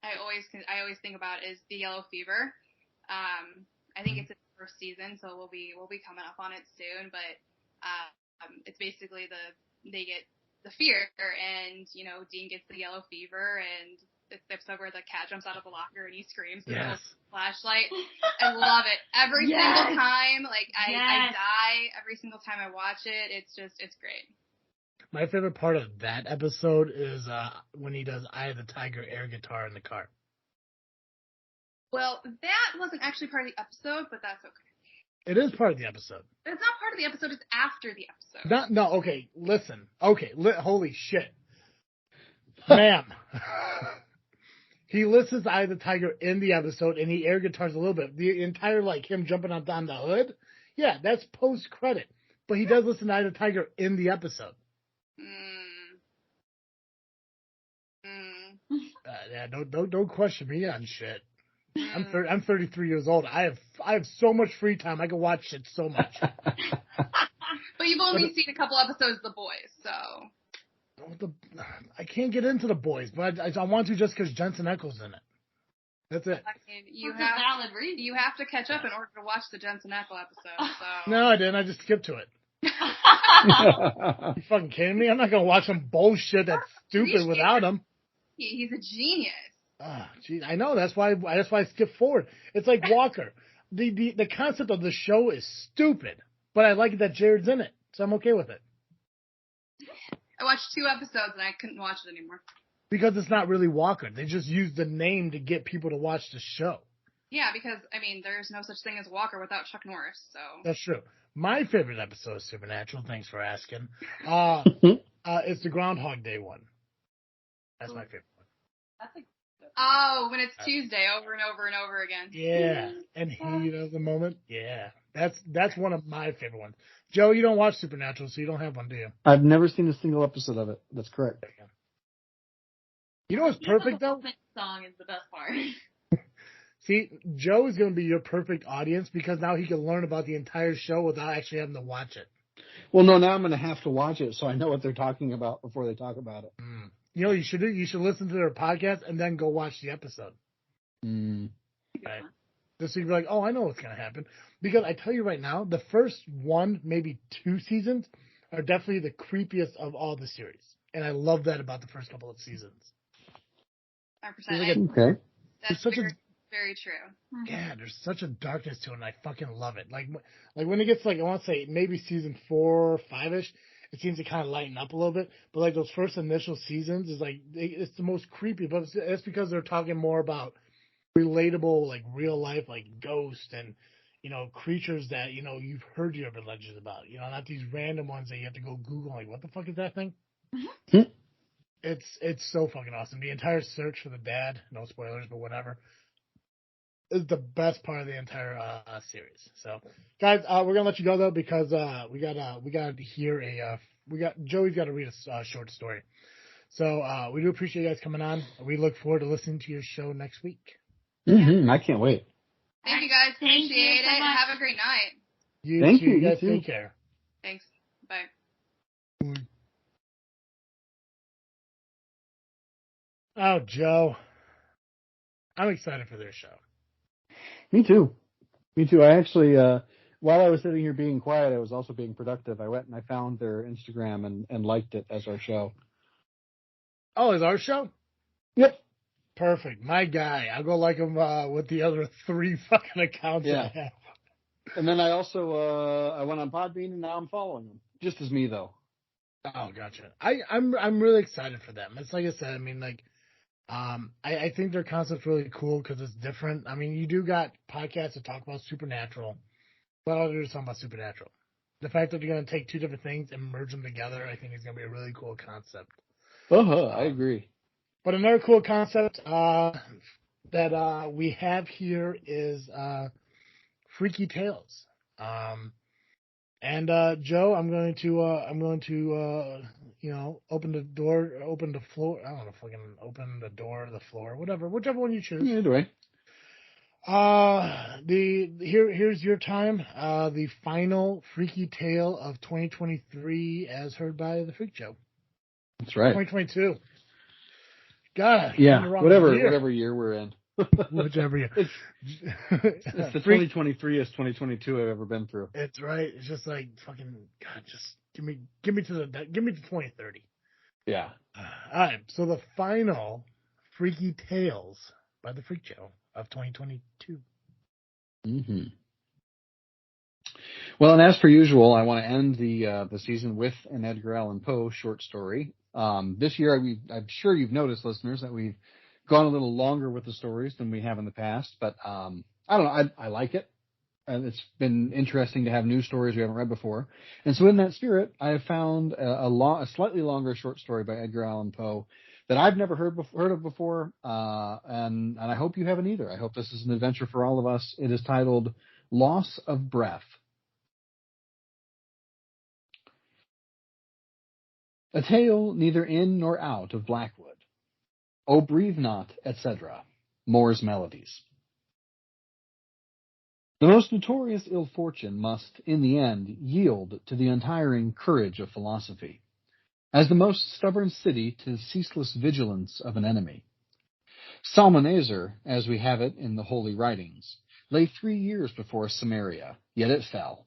I always think about is the Yellow Fever. I think it's in the first season, so we'll be coming up on it soon. But it's basically they get the fear, and Dean gets the yellow fever, and it's the episode where the cat jumps out of the locker and he screams with a flashlight. I love it every single time. Like I die every single time I watch it. It's great. My favorite part of that episode is when he does "Eye of the Tiger" air guitar in the car. Well, that wasn't actually part of the episode, but that's okay. It is part of the episode. It's not part of the episode. It's after the episode. Okay, listen. Okay, holy shit. Ma'am. He listens to Eye of the Tiger in the episode, and he air guitars a little bit. The entire, like, him jumping on the hood, yeah, that's post-credit. But he does listen to Eye of the Tiger in the episode. Yeah, don't question me on shit. I'm 33 years old. I have so much free time. I can watch shit so much. But you've only seen a couple episodes of The Boys, so. I can't get into The Boys, but I want to just because Jensen Ackles in it. That's it. You have to catch up in order to watch the Jensen Ackles episode. So. No, I didn't. I just skipped to it. You fucking kidding me? I'm not gonna watch some bullshit that's stupid without him. He's a genius. Ah, geez, I know. That's why I skipped forward. It's like Walker. The concept of the show is stupid, but I like that Jared's in it, so I'm okay with it. I watched 2 episodes and I couldn't watch it anymore. Because it's not really Walker. They just used the name to get people to watch the show. Yeah, because, I mean, there's no such thing as Walker without Chuck Norris, so. That's true. My favorite episode of Supernatural, thanks for asking, is the Groundhog Day one. That's my favorite one. Oh, when it's Tuesday over and over and over again. Yeah, and Heat of the Moment. Yeah, that's one of my favorite ones. Joe, you don't watch Supernatural, so you don't have one, do you? I've never seen a single episode of it. That's correct. You know what's perfect, though? The song is the best part. See, Joe is going to be your perfect audience because now he can learn about the entire show without actually having to watch it. Well, no, now I'm going to have to watch it so I know what they're talking about before they talk about it. You know what you should do? You should listen to their podcast and then go watch the episode. Right? Just so you'd be like, oh, I know what's going to happen. Because I tell you right now, the first 1, maybe 2 seasons are definitely the creepiest of all the series. And I love that about the first couple of seasons. 100%. Okay. That's very true. Yeah, there's such a darkness to it, and I fucking love it. Like when it gets like, I want to say maybe season 4 or 5-ish, it seems to kind of lighten up a little bit. But like those first initial seasons is like, it's the most creepy, but it's because they're talking more about relatable, like real life, like ghosts and, you know, creatures that, you know, you've heard your legends about, you know, not these random ones that you have to go Google, like, what the fuck is that thing? It's so fucking awesome. The entire search for the dad, no spoilers, but whatever, is the best part of the entire series. So, guys, we're gonna let you go though because we got to hear Joey's got to read a short story. So we do appreciate you guys coming on. We look forward to listening to your show next week. I can't wait. Thank you guys. Appreciate it. Have a great night. Thank you. You guys You too. take care. Thanks. Bye. Oh, Joe, I'm excited for their show. Me too. I actually, while I was sitting here being quiet, I was also being productive. I went and I found their Instagram and liked it as our show. Oh, is our show? Yep. Perfect. My guy. I'll go like him with the other 3 fucking accounts I have. And then I also I went on Podbean and now I'm following them. Just as me though. Oh, gotcha. I'm really excited for them. It's like I said. I mean, like, I think their concept's really cool because it's different. I mean, you do got podcasts that talk about Supernatural, but all they're just talking about Supernatural. The fact that you're going to take 2 different things and merge them together, I think is going to be a really cool concept. I agree. But another cool concept that we have here is Freaky Tales. And Joe, I'm going to you know, open the floor. I don't know, fucking open the door, the floor, whichever one you choose. Yeah, do I? Here's your time. The final Freaky Tale of 2023, as heard by the Freak Show. That's right. 2022. God. Yeah. Whatever year we're in. Whichever year. It's the 2023th 2022 I've ever been through. It's right. It's just like fucking God. Just give me to 2030. Yeah. All right. So the final Freaky Tales by the Freak Show of 2022. Well, and as per usual, I want to end the season with an Edgar Allan Poe short story. This year, I'm sure you've noticed, listeners, that we've gone a little longer with the stories than we have in the past. But I don't know. I like it. And it's been interesting to have new stories we haven't read before. And so in that spirit, I have found a slightly longer short story by Edgar Allan Poe that I've never heard of before, and I hope you haven't either. I hope this is an adventure for all of us. It is titled Loss of Breath. A tale neither in nor out of Blackwood. O breathe not, etc. Moore's Melodies. The most notorious ill fortune must, in the end, yield to the untiring courage of philosophy, as the most stubborn city to the ceaseless vigilance of an enemy. Salmanasar, as we have it in the holy writings, lay 3 years before Samaria, yet it fell.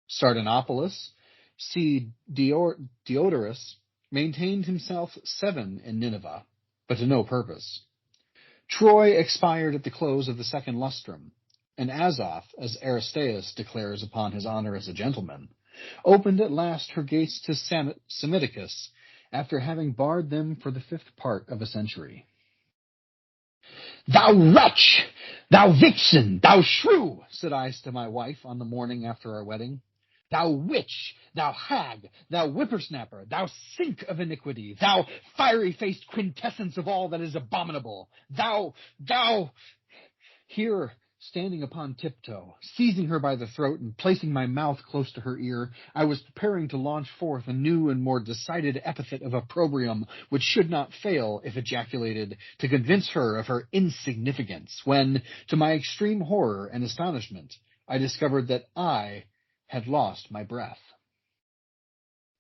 Sardanapalus, see Diodorus, maintained himself 7 in Nineveh, but to no purpose. Troy expired at the close of the second lustrum, and Azoth, as Aristeus declares upon his honor as a gentleman, opened at last her gates to Semiticus, after having barred them for the 5th part of a century. "Thou wretch! Thou vixen! Thou shrew!" said I to my wife on the morning after our wedding. "Thou witch! Thou hag! Thou whippersnapper! Thou sink of iniquity! Thou fiery-faced quintessence of all that is abominable! Thou... Here, standing upon tiptoe, seizing her by the throat and placing my mouth close to her ear, I was preparing to launch forth a new and more decided epithet of opprobrium, which should not fail, if ejaculated, to convince her of her insignificance, when, to my extreme horror and astonishment, I discovered that I had lost my breath.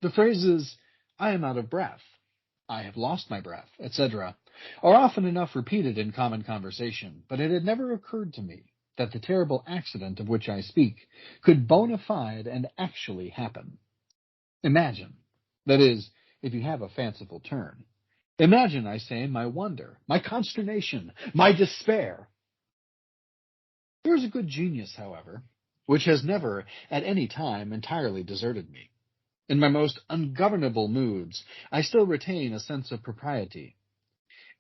The phrases, "I am out of breath," "I have lost my breath," etc., are often enough repeated in common conversation, but it had never occurred to me that the terrible accident of which I speak could bona fide and actually happen. Imagine, that is, if you have a fanciful turn. Imagine, I say, my wonder, my consternation, my despair. There is a good genius, however, which has never, at any time, entirely deserted me. In my most ungovernable moods, I still retain a sense of propriety.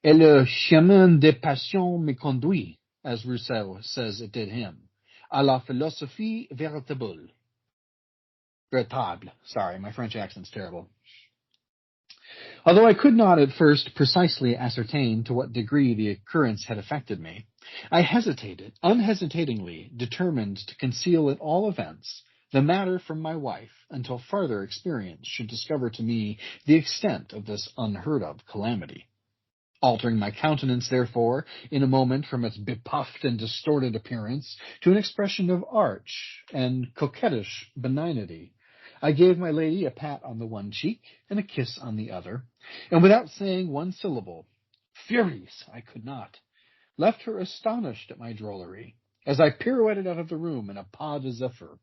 Et le chemin des passions me conduit, as Rousseau says it did him, à la philosophie véritable. Véritable. Sorry, my French accent's terrible. Although I could not at first precisely ascertain to what degree the occurrence had affected me, I hesitated, unhesitatingly determined to conceal at all events the matter from my wife until farther experience should discover to me the extent of this unheard-of calamity. Altering my countenance, therefore, in a moment from its bepuffed and distorted appearance to an expression of arch and coquettish benignity, I gave my lady a pat on the one cheek and a kiss on the other, and without saying one syllable, furious I could not, left her astonished at my drollery, as I pirouetted out of the room in a pas de zephyr.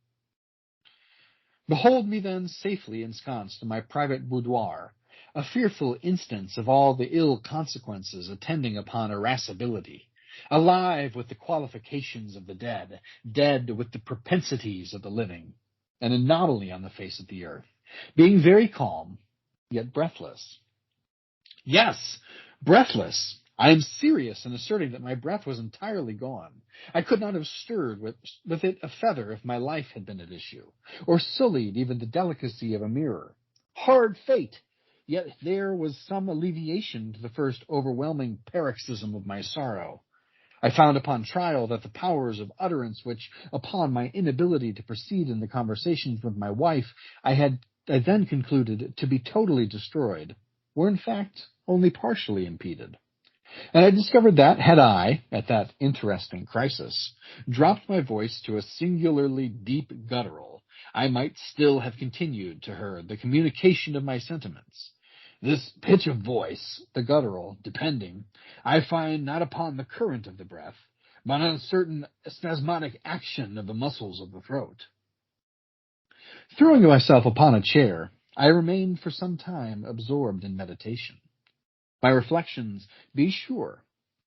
Behold me then safely ensconced in my private boudoir, a fearful instance of all the ill consequences attending upon irascibility, alive with the qualifications of the dead, dead with the propensities of the living, an anomaly on the face of the earth, being very calm, yet breathless. Yes, breathless. I am serious in asserting that my breath was entirely gone. I could not have stirred with it a feather if my life had been at issue, or sullied even the delicacy of a mirror. Hard fate! Yet there was some alleviation to the first overwhelming paroxysm of my sorrow. I found upon trial that the powers of utterance which, upon my inability to proceed in the conversations with my wife, I then concluded to be totally destroyed, were in fact only partially impeded. And I discovered that, had I, at that interesting crisis, dropped my voice to a singularly deep guttural, I might still have continued to her the communication of my sentiments. This pitch of voice, the guttural, depending, I find not upon the current of the breath, but on a certain spasmodic action of the muscles of the throat. Throwing myself upon a chair, I remained for some time absorbed in meditation. My reflections, be sure,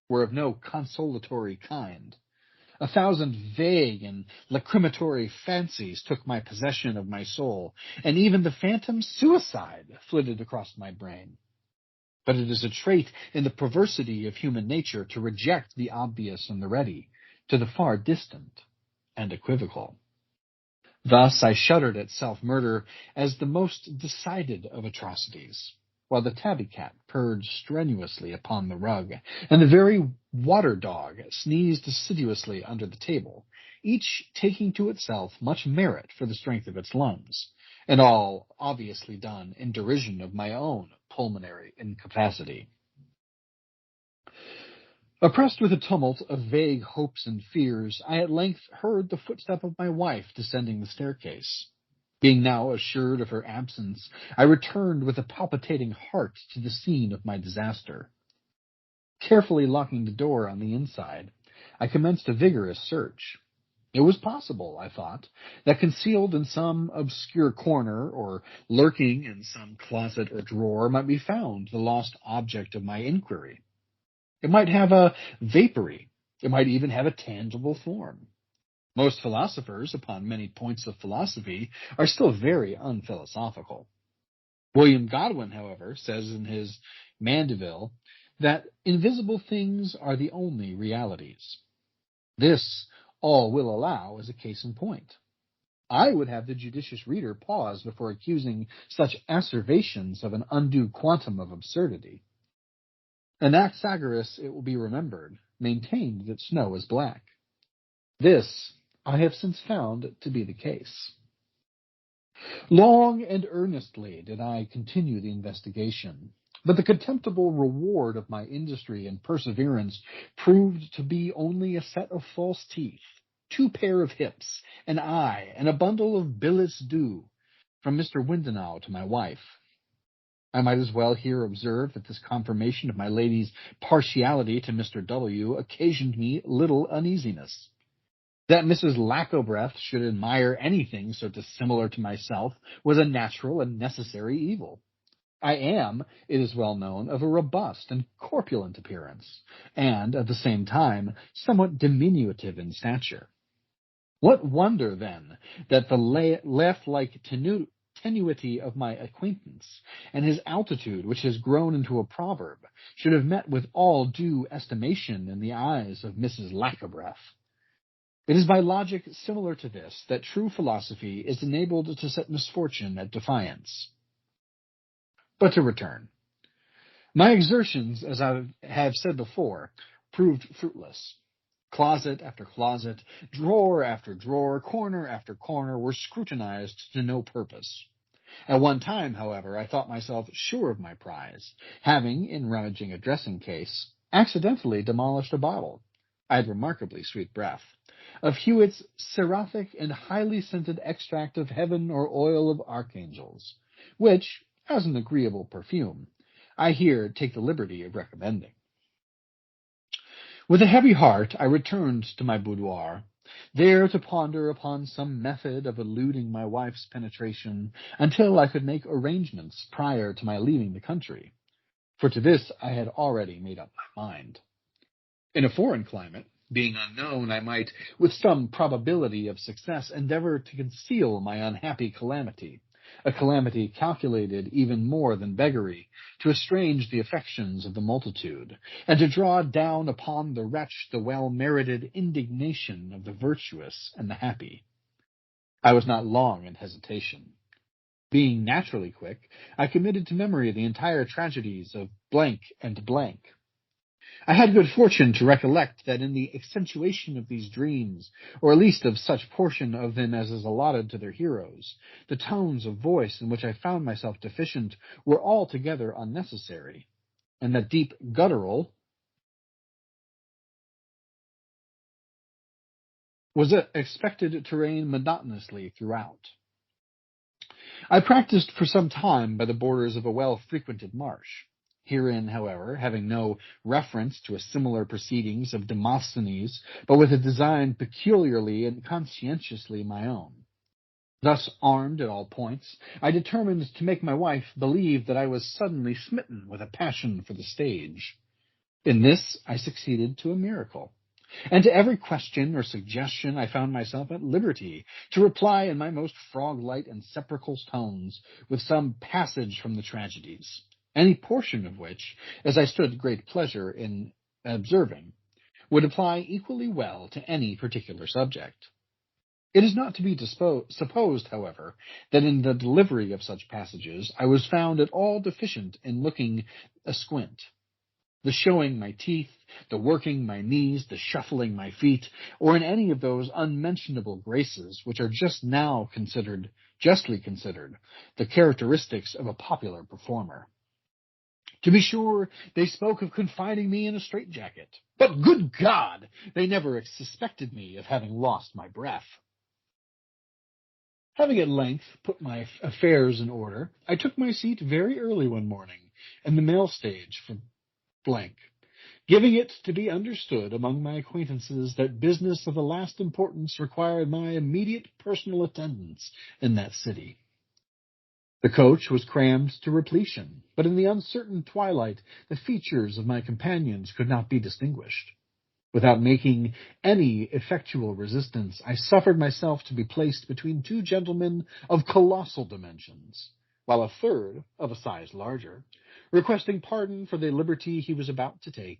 were of no consolatory kind. 1,000 vague and lacrimatory fancies took my possession of my soul, and even the phantom suicide flitted across my brain. But it is a trait in the perversity of human nature to reject the obvious and the ready, to the far distant and equivocal. Thus I shuddered at self-murder as the most decided of atrocities. while the tabby cat purred strenuously upon the rug, and the very water dog sneezed assiduously under the table, each taking to itself much merit for the strength of its lungs, and all obviously done in derision of my own pulmonary incapacity. Oppressed with a tumult of vague hopes and fears, I at length heard the footstep of my wife descending the staircase. Being now assured of her absence, I returned with a palpitating heart to the scene of my disaster. Carefully locking the door on the inside, I commenced a vigorous search. It was possible, I thought, that concealed in some obscure corner or lurking in some closet or drawer might be found the lost object of my inquiry. It might have a vapory. It might even have a tangible form. Most philosophers, upon many points of philosophy, are still very unphilosophical. William Godwin, however, says in his Mandeville that invisible things are the only realities. This all will allow as a case in point. I would have the judicious reader pause before accusing such asseverations of an undue quantum of absurdity. Anaxagoras, it will be remembered, maintained that snow is black. This I have since found to be the case. Long and earnestly did I continue the investigation, but the contemptible reward of my industry and perseverance proved to be only a set of false teeth, 2 pair of hips, an eye, and a bundle of billets doux from Mr. Windenau to my wife. I might as well here observe that this confirmation of my lady's partiality to Mr. W. occasioned me little uneasiness. That Mrs. Lackobreath should admire anything so dissimilar to myself was a natural and necessary evil. I am, it is well known, of a robust and corpulent appearance, and, at the same time, somewhat diminutive in stature. What wonder, then, that the laugh-like tenuity of my acquaintance, and his altitude, which has grown into a proverb, should have met with all due estimation in the eyes of Mrs. Lackobreath. It is by logic similar to this that true philosophy is enabled to set misfortune at defiance. But to return. My exertions, as I have said before, proved fruitless. Closet after closet, drawer after drawer, corner after corner were scrutinized to no purpose. At one time, however, I thought myself sure of my prize, having, in rummaging a dressing case, accidentally demolished a bottle. I had remarkably sweet breath. Of Hewitt's seraphic and highly scented extract of heaven or oil of archangels, which, as an agreeable perfume, I here take the liberty of recommending. With a heavy heart, I returned to my boudoir, there to ponder upon some method of eluding my wife's penetration until I could make arrangements prior to my leaving the country, for to this I had already made up my mind. In a foreign climate, being unknown, I might, with some probability of success, endeavor to conceal my unhappy calamity, a calamity calculated even more than beggary to estrange the affections of the multitude, and to draw down upon the wretch the well-merited indignation of the virtuous and the happy. I was not long in hesitation. Being naturally quick, I committed to memory the entire tragedies of blank and blank. I had good fortune to recollect that in the accentuation of these dreams, or at least of such portion of them as is allotted to their heroes, the tones of voice in which I found myself deficient were altogether unnecessary, and that deep guttural was expected to reign monotonously throughout. I practiced for some time by the borders of a well-frequented marsh. Herein, however, having no reference to a similar proceedings of Demosthenes, but with a design peculiarly and conscientiously my own. Thus armed at all points, I determined to make my wife believe that I was suddenly smitten with a passion for the stage. In this I succeeded to a miracle, and to every question or suggestion I found myself at liberty to reply in my most frog-light and sepulchral tones with some passage from the tragedies, any portion of which, as I stood great pleasure in observing, would apply equally well to any particular subject. It is not to be supposed, however, that in the delivery of such passages I was found at all deficient in looking asquint. The showing my teeth, the working my knees, the shuffling my feet, or in any of those unmentionable graces which are justly considered, the characteristics of a popular performer. To be sure, they spoke of confining me in a straitjacket, but good God, they never suspected me of having lost my breath. Having at length put my affairs in order, I took my seat very early one morning in the mail stage for blank, giving it to be understood among my acquaintances that business of the last importance required my immediate personal attendance in that city. The coach was crammed to repletion, but in the uncertain twilight the features of my companions could not be distinguished. Without making any effectual resistance, I suffered myself to be placed between two gentlemen of colossal dimensions, while a third, of a size larger, requesting pardon for the liberty he was about to take,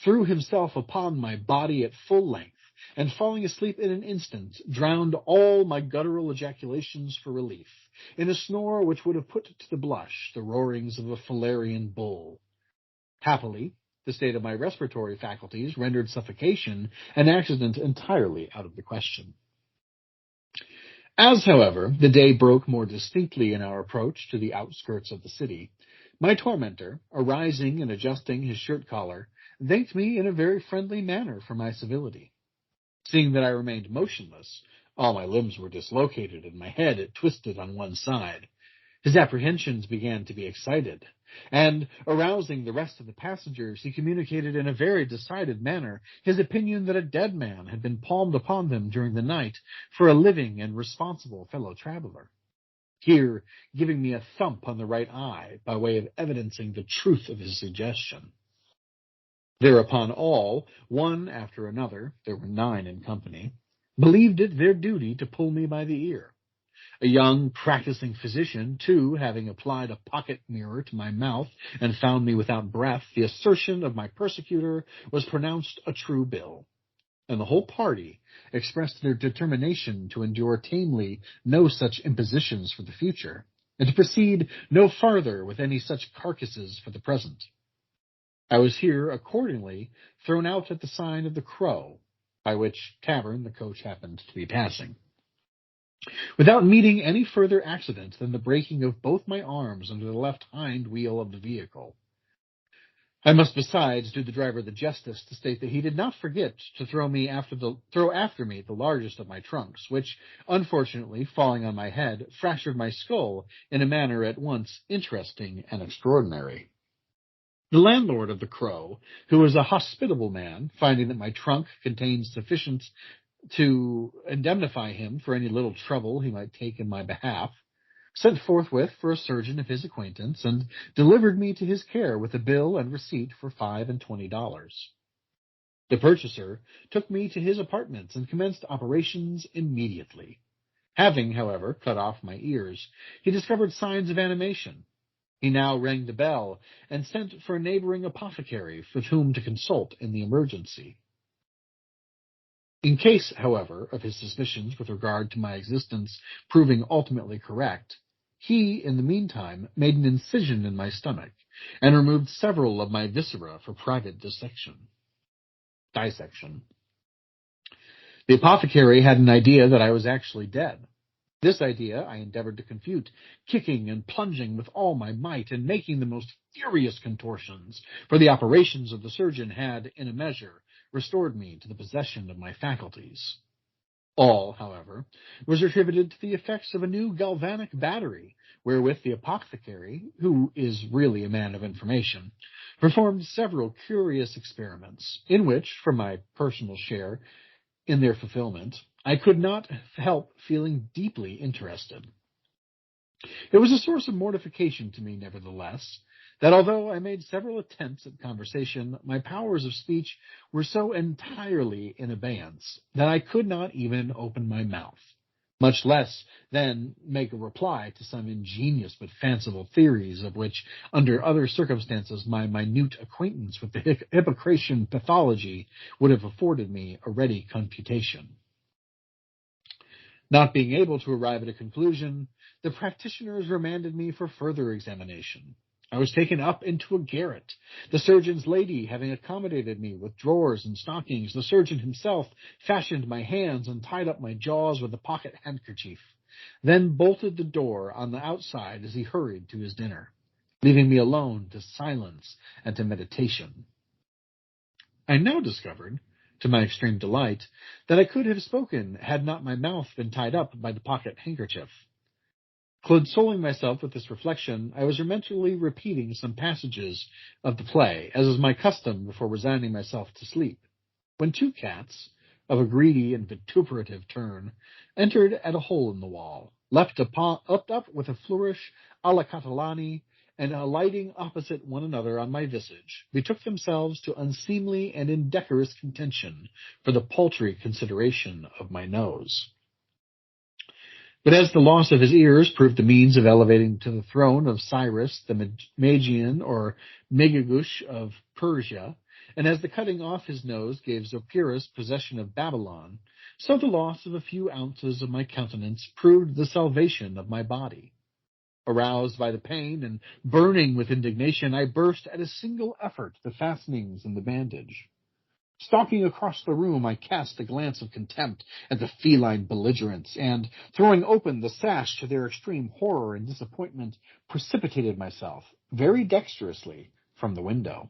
threw himself upon my body at full length, and falling asleep in an instant, drowned all my guttural ejaculations for relief, in a snore which would have put to the blush the roarings of a Phalarian bull. Happily, the state of my respiratory faculties rendered suffocation an accident entirely out of the question. As, however, the day broke more distinctly in our approach to the outskirts of the city, my tormentor, arising and adjusting his shirt collar, thanked me in a very friendly manner for my civility. Seeing that I remained motionless, all my limbs were dislocated and my head twisted on one side, his apprehensions began to be excited, and, arousing the rest of the passengers, he communicated in a very decided manner his opinion that a dead man had been palmed upon them during the night for a living and responsible fellow-traveler, here giving me a thump on the right eye by way of evidencing the truth of his suggestion. Thereupon all, one after another, there were 9 in company, believed it their duty to pull me by the ear. A young practicing physician, too, having applied a pocket mirror to my mouth and found me without breath, the assertion of my persecutor was pronounced a true bill, and the whole party expressed their determination to endure tamely no such impositions for the future, and to proceed no farther with any such carcasses for the present. I was here, accordingly, thrown out at the sign of the Crow, by which tavern the coach happened to be passing, without meeting any further accident than the breaking of both my arms under the left hind wheel of the vehicle. I must besides do the driver the justice to state that he did not forget to throw after me the largest of my trunks, which, unfortunately, falling on my head, fractured my skull in a manner at once interesting and extraordinary. The landlord of the Crow, who was a hospitable man, finding that my trunk contained sufficient to indemnify him for any little trouble he might take in my behalf, sent forthwith for a surgeon of his acquaintance, and delivered me to his care with a bill and receipt for $25. The purchaser took me to his apartments and commenced operations immediately. Having, however, cut off my ears, he discovered signs of animation. He now rang the bell and sent for a neighboring apothecary with whom to consult in the emergency. In case, however, of his suspicions with regard to my existence proving ultimately correct, he, in the meantime, made an incision in my stomach and removed several of my viscera for private dissection. The apothecary had an idea that I was actually dead. This idea I endeavored to confute, kicking and plunging with all my might and making the most furious contortions, for the operations of the surgeon had, in a measure, restored me to the possession of my faculties. All, however, was attributed to the effects of a new galvanic battery, wherewith the apothecary, who is really a man of information, performed several curious experiments, in which, for my personal share in their fulfillment, I could not help feeling deeply interested. It was a source of mortification to me, nevertheless, that although I made several attempts at conversation, my powers of speech were so entirely in abeyance that I could not even open my mouth, much less then make a reply to some ingenious but fanciful theories of which, under other circumstances, my minute acquaintance with the Hippocratian pathology would have afforded me a ready confutation. Not being able to arrive at a conclusion, the practitioners remanded me for further examination. I was taken up into a garret, the surgeon's lady having accommodated me with drawers and stockings. The surgeon himself fashioned my hands and tied up my jaws with a pocket handkerchief, then bolted the door on the outside as he hurried to his dinner, leaving me alone to silence and to meditation. I now discovered, to my extreme delight, that I could have spoken had not my mouth been tied up by the pocket handkerchief. Consoling myself with this reflection, I was mentally repeating some passages of the play, as is my custom before resigning myself to sleep, when two cats, of a greedy and vituperative turn, entered at a hole in the wall, leapt up with a flourish a la Catalani, and alighting opposite one another on my visage, betook themselves to unseemly and indecorous contention for the paltry consideration of my nose. But as the loss of his ears proved the means of elevating to the throne of Cyrus the Magian or Megagush of Persia, and as the cutting off his nose gave Zopyrus possession of Babylon, so the loss of a few ounces of my countenance proved the salvation of my body. Aroused by the pain and burning with indignation, I burst at a single effort the fastenings in the bandage. Stalking across the room, I cast a glance of contempt at the feline belligerents, and, throwing open the sash to their extreme horror and disappointment, precipitated myself, very dexterously, from the window.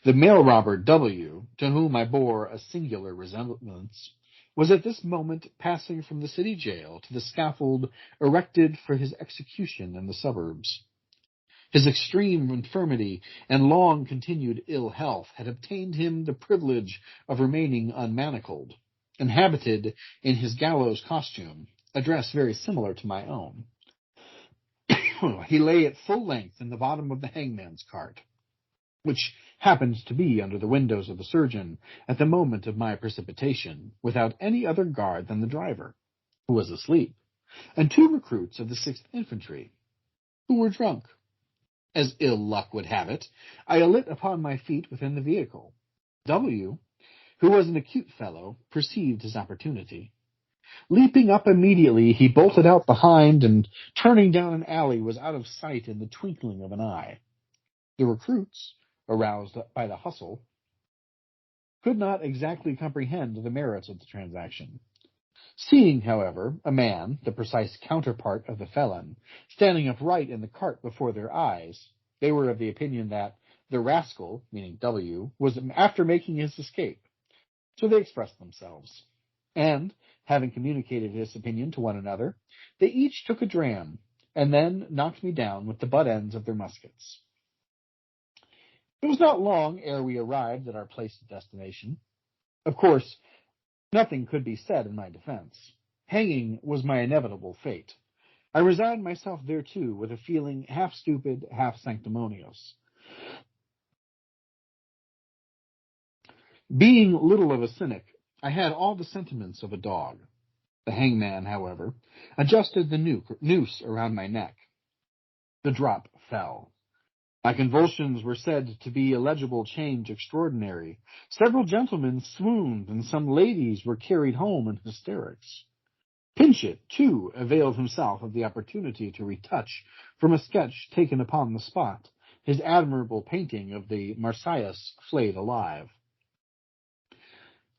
The mail robber W., to whom I bore a singular resemblance, was at this moment passing from the city jail to the scaffold erected for his execution in the suburbs. His extreme infirmity and long-continued ill health had obtained him the privilege of remaining unmanacled, and habited in his gallows costume, a dress very similar to my own. He lay at full length in the bottom of the hangman's cart, which happened to be under the windows of the surgeon at the moment of my precipitation, without any other guard than the driver, who was asleep, and two recruits of the 6th Infantry, who were drunk. As ill luck would have it, I alit upon my feet within the vehicle. W., who was an acute fellow, perceived his opportunity. Leaping up immediately, he bolted out behind, and turning down an alley, was out of sight in the twinkling of an eye. The recruits, aroused by the hustle, could not exactly comprehend the merits of the transaction. Seeing, however, a man, the precise counterpart of the felon, standing upright in the cart before their eyes, they were of the opinion that the rascal, meaning W., was after making his escape. So they expressed themselves, and, having communicated this opinion to one another, they each took a dram, and then knocked me down with the butt ends of their muskets. It was not long ere we arrived at our place of destination. Of course, nothing could be said in my defense. Hanging was my inevitable fate. I resigned myself thereto with a feeling half stupid, half sanctimonious. Being little of a cynic, I had all the sentiments of a dog. The hangman, however, adjusted the noose around my neck. The drop fell. My convulsions were said to be a legible change extraordinary. Several gentlemen swooned, and some ladies were carried home in hysterics. Pinchot, too, availed himself of the opportunity to retouch, from a sketch taken upon the spot, his admirable painting of the Marsyas flayed alive.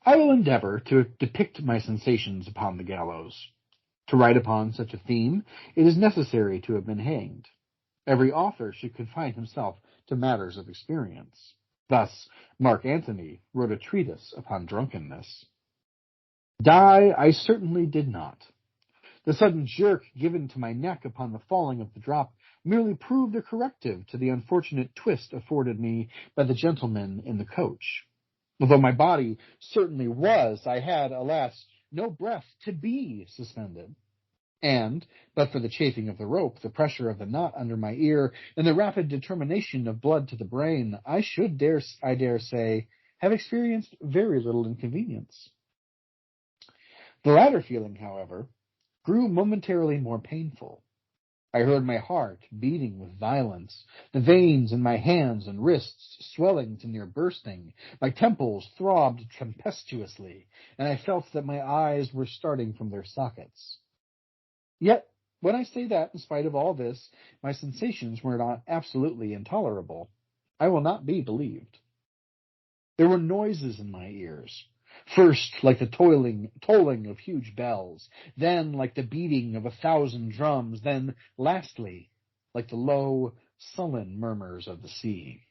I will endeavor to depict my sensations upon the gallows. To write upon such a theme, it is necessary to have been hanged. Every author should confine himself to matters of experience. Thus, Mark Antony wrote a treatise upon drunkenness. Die I certainly did not. The sudden jerk given to my neck upon the falling of the drop merely proved a corrective to the unfortunate twist afforded me by the gentleman in the coach. Although my body certainly was, I had, alas, no breath to be suspended. And, but for the chafing of the rope, the pressure of the knot under my ear, and the rapid determination of blood to the brain, I should, I dare say, have experienced very little inconvenience. The latter feeling, however, grew momentarily more painful. I heard my heart beating with violence, the veins in my hands and wrists swelling to near bursting. My temples throbbed tempestuously, and I felt that my eyes were starting from their sockets. Yet, when I say that, in spite of all this, my sensations were not absolutely intolerable, I will not be believed. There were noises in my ears. First, like the tolling of huge bells, then like the beating of 1,000 drums, then, lastly, like the low, sullen murmurs of the sea.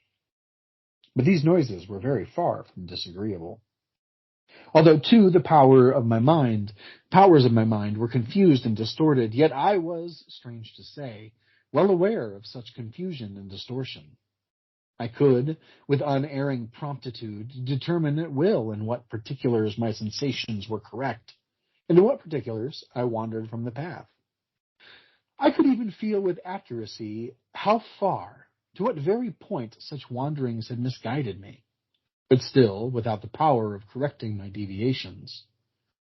But these noises were very far from disagreeable. Although, too, the powers of my mind were confused and distorted, yet I was, strange to say, well aware of such confusion and distortion. I could, with unerring promptitude, determine at will in what particulars my sensations were correct, and in what particulars I wandered from the path. I could even feel with accuracy how far, to what very point such wanderings had misguided me, but still without the power of correcting my deviations.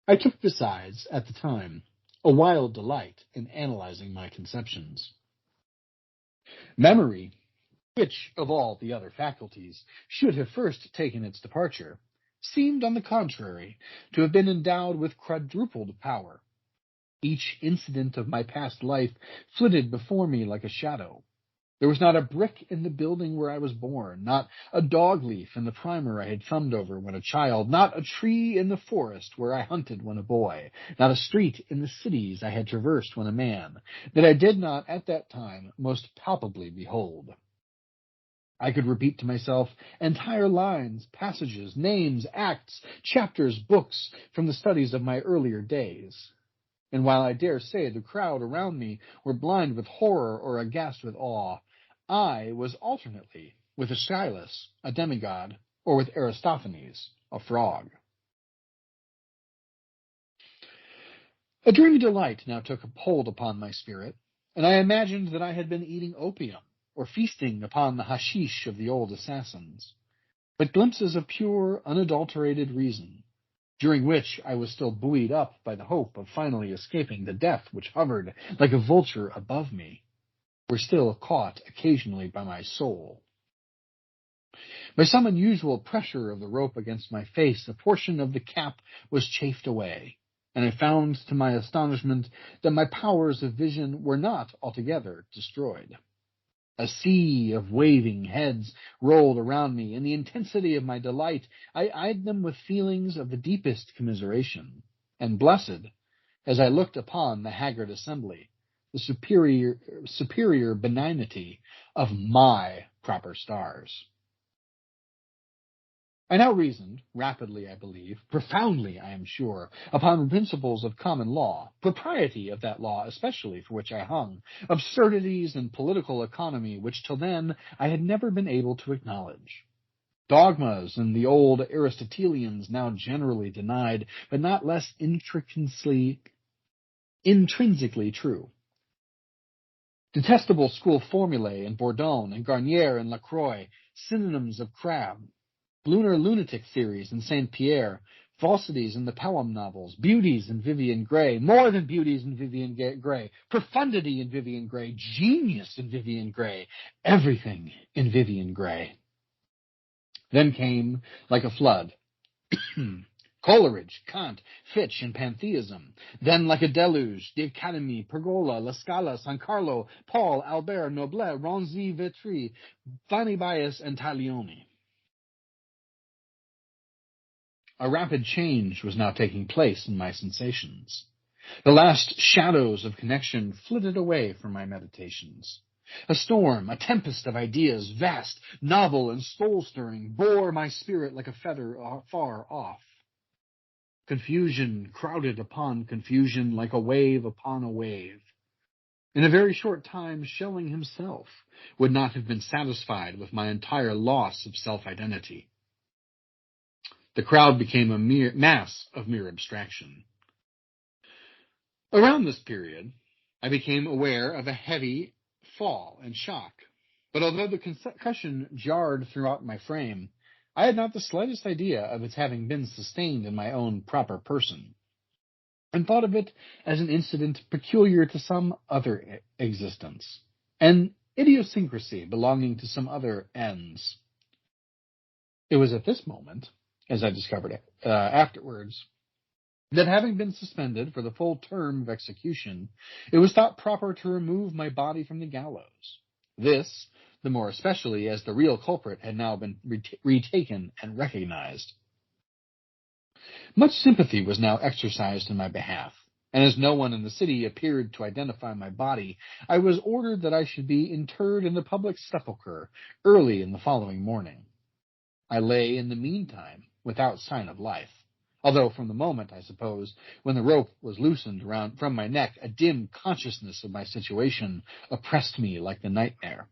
I took, besides, at the time, a wild delight in analyzing my conceptions. Memory, which, of all the other faculties, should have first taken its departure, seemed, on the contrary, to have been endowed with quadrupled power. Each incident of my past life flitted before me like a shadow. There was not a brick in the building where I was born, not a dog leaf in the primer I had thumbed over when a child, not a tree in the forest where I hunted when a boy, not a street in the cities I had traversed when a man, that I did not at that time most palpably behold. I could repeat to myself entire lines, passages, names, acts, chapters, books from the studies of my earlier days. And while I dare say the crowd around me were blind with horror or aghast with awe, I was alternately with Aeschylus, a demigod, or with Aristophanes, a frog. A dreamy delight now took hold upon my spirit, and I imagined that I had been eating opium, or feasting upon the hashish of the old assassins, but glimpses of pure, unadulterated reason, during which I was still buoyed up by the hope of finally escaping the death which hovered like a vulture above me, were still caught occasionally by my soul. By some unusual pressure of the rope against my face, a portion of the cap was chafed away, and I found to my astonishment that my powers of vision were not altogether destroyed. A sea of waving heads rolled around me. In the intensity of my delight, I eyed them with feelings of the deepest commiseration, and blessed, as I looked upon the haggard assembly, the superior benignity of my proper stars. I now reasoned, rapidly I believe, profoundly I am sure, upon principles of common law, propriety of that law especially for which I hung, absurdities and political economy which till then I had never been able to acknowledge, dogmas and the old Aristotelians now generally denied, but not less intrinsically true. Detestable school formulae in Bourdon and Garnier and Lacroix, synonyms of crab, lunar lunatic theories in Saint Pierre, falsities in the Pelham novels, beauties in Vivian Grey, more than beauties in Vivian Grey, profundity in Vivian Grey, genius in Vivian Grey, everything in Vivian Grey. Then came, like a flood, Coleridge, Kant, Fichte, and pantheism. Then, like a deluge, the Academy, Pergola, La Scala, San Carlo, Paul, Albert, Noblet, Ronzi, Vitry, Fanny Bias, and Taglioni. A rapid change was now taking place in my sensations. The last shadows of connection flitted away from my meditations. A storm, a tempest of ideas, vast, novel, and soul-stirring, bore my spirit like a feather far off. Confusion crowded upon confusion like a wave upon a wave. In a very short time, Schelling himself would not have been satisfied with my entire loss of self-identity. The crowd became a mere mass of mere abstraction. Around this period, I became aware of a heavy fall and shock, but although the concussion jarred throughout my frame, I had not the slightest idea of its having been sustained in my own proper person. and thought of it as an incident peculiar to some other existence, an idiosyncrasy belonging to some other ends. It was at this moment, as I discovered afterwards, that having been suspended for the full term of execution, it was thought proper to remove my body from the gallows. This, the more especially as the real culprit had now been retaken and recognized. Much sympathy was now exercised in my behalf, and as no one in the city appeared to identify my body, I was ordered that I should be interred in the public sepulchre early in the following morning. I lay in the meantime without sign of life, although from the moment, I suppose, when the rope was loosened from my neck, a dim consciousness of my situation oppressed me like the nightmare.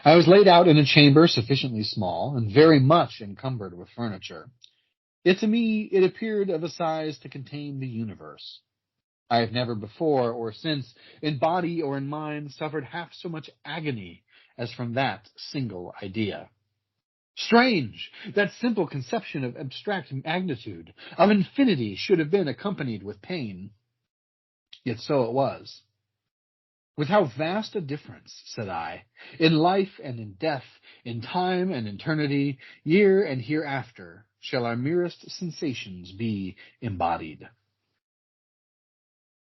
I was laid out in a chamber sufficiently small and very much encumbered with furniture. Yet to me it appeared of a size to contain the universe. I have never before or since, in body or in mind, suffered half so much agony as from that single idea. Strange! That simple conception of abstract magnitude, of infinity, should have been accompanied with pain. Yet so it was. With how vast a difference, said I, in life and in death, in time and eternity, year and hereafter, shall our merest sensations be embodied.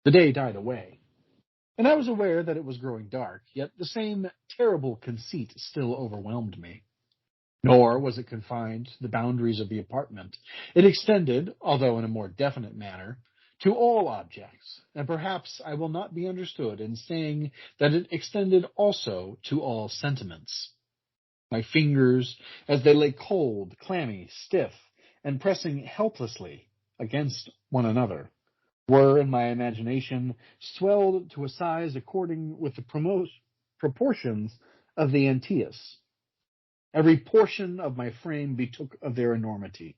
The day died away, and I was aware that it was growing dark, yet the same terrible conceit still overwhelmed me. Nor was it confined to the boundaries of the apartment. It extended, although in a more definite manner, to all objects, and perhaps I will not be understood in saying that it extended also to all sentiments. My fingers, as they lay cold, clammy, stiff, and pressing helplessly against one another, were, in my imagination, swelled to a size according with the proportions of the Antaeus. Every portion of my frame betook of their enormity.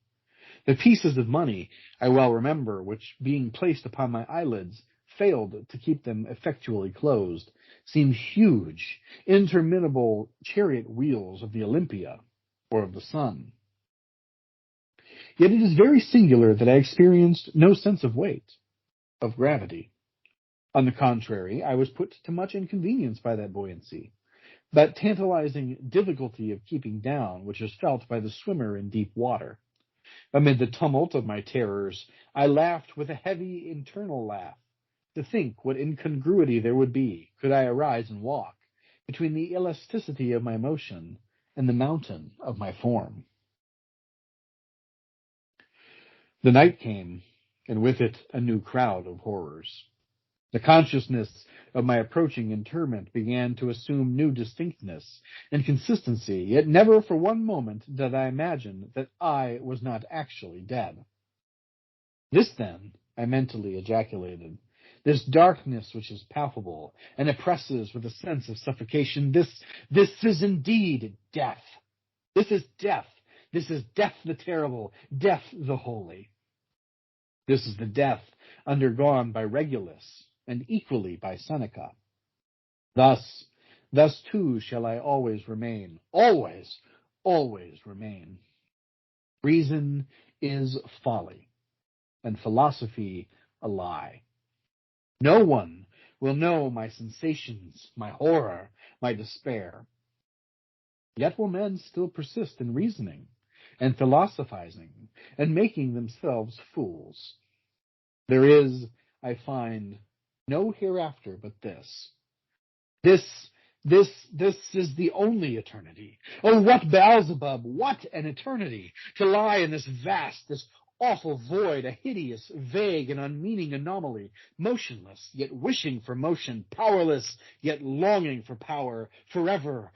The pieces of money, I well remember, which, being placed upon my eyelids, failed to keep them effectually closed, seemed huge, interminable chariot wheels of the Olympia, or of the sun. Yet it is very singular that I experienced no sense of weight, of gravity. On the contrary, I was put to much inconvenience by that buoyancy, that tantalizing difficulty of keeping down which is felt by the swimmer in deep water. Amid the tumult of my terrors, I laughed with a heavy internal laugh, to think what incongruity there would be, could I arise and walk, between the elasticity of my motion and the mountain of my form. The night came, and with it a new crowd of horrors. The consciousness of my approaching interment began to assume new distinctness and consistency, yet never for one moment did I imagine that I was not actually dead. This, then, I mentally ejaculated, this darkness which is palpable and oppresses with a sense of suffocation, this is indeed death. This is death. This is death the terrible, death the holy. This is the death undergone by Regulus, and equally by Seneca. Thus too shall I always remain, always remain. Reason is folly, and philosophy a lie. No one will know my sensations, my horror, my despair. Yet will men still persist in reasoning, and philosophizing, and making themselves fools. There is, I find, no hereafter but this. This is the only eternity. Oh, what Beelzebub, what an eternity! To lie in this vast, this awful void, a hideous, vague, and unmeaning anomaly, motionless, yet wishing for motion, powerless, yet longing for power, forever,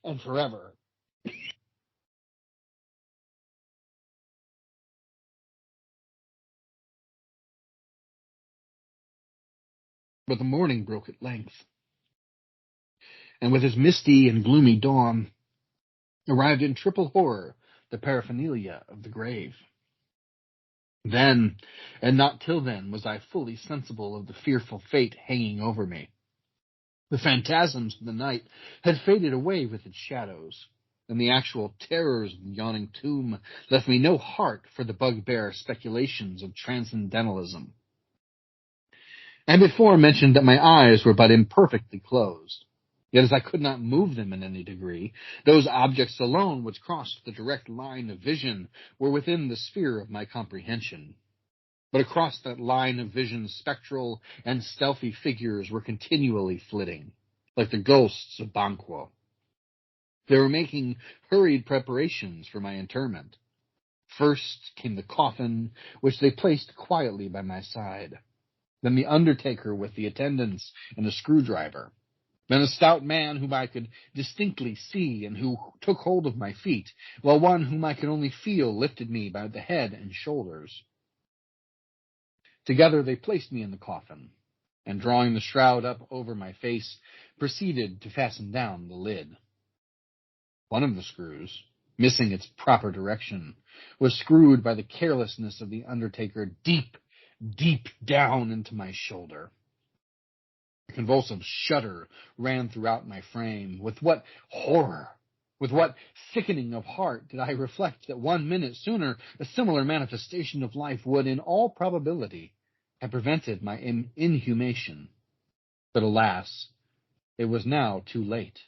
and forever. But the morning broke at length, and with his misty and gloomy dawn arrived in triple horror the paraphernalia of the grave. Then, and not till then, was I fully sensible of the fearful fate hanging over me. The phantasms of the night had faded away with its shadows, and the actual terrors of the yawning tomb left me no heart for the bugbear speculations of transcendentalism. I before mentioned that my eyes were but imperfectly closed. Yet as I could not move them in any degree, those objects alone which crossed the direct line of vision were within the sphere of my comprehension. But across that line of vision, spectral and stealthy figures were continually flitting, like the ghosts of Banquo. They were making hurried preparations for my interment. First came the coffin, which they placed quietly by my side. Then the undertaker with the attendants and a screwdriver. Then a stout man whom I could distinctly see and who took hold of my feet, while one whom I could only feel lifted me by the head and shoulders. Together they placed me in the coffin, and drawing the shroud up over my face, proceeded to fasten down the lid. One of the screws, missing its proper direction, was screwed by the carelessness of the undertaker deep, deep down into my shoulder. A convulsive shudder ran throughout my frame. With what horror, with what sickening of heart did I reflect that 1 minute sooner a similar manifestation of life would, in all probability, have prevented my inhumation. But alas, it was now too late,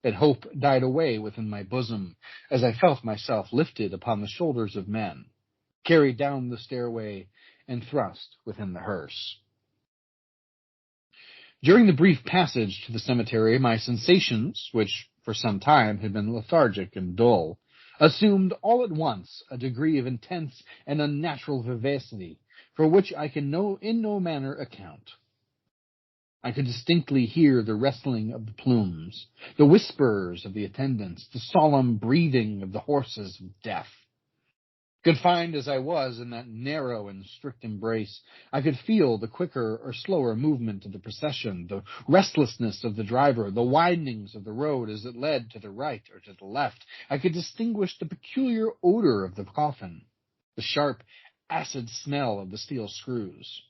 and hope died away within my bosom as I felt myself lifted upon the shoulders of men, carried down the stairway, and thrust within the hearse. During the brief passage to the cemetery, my sensations, which for some time had been lethargic and dull, assumed all at once a degree of intense and unnatural vivacity, for which I can in no manner account. I could distinctly hear the rustling of the plumes, the whispers of the attendants, the solemn breathing of the horses of death. Confined as I was in that narrow and strict embrace, I could feel the quicker or slower movement of the procession, the restlessness of the driver, the windings of the road as it led to the right or to the left. I could distinguish the peculiar odor of the coffin, the sharp, acid smell of the steel screws.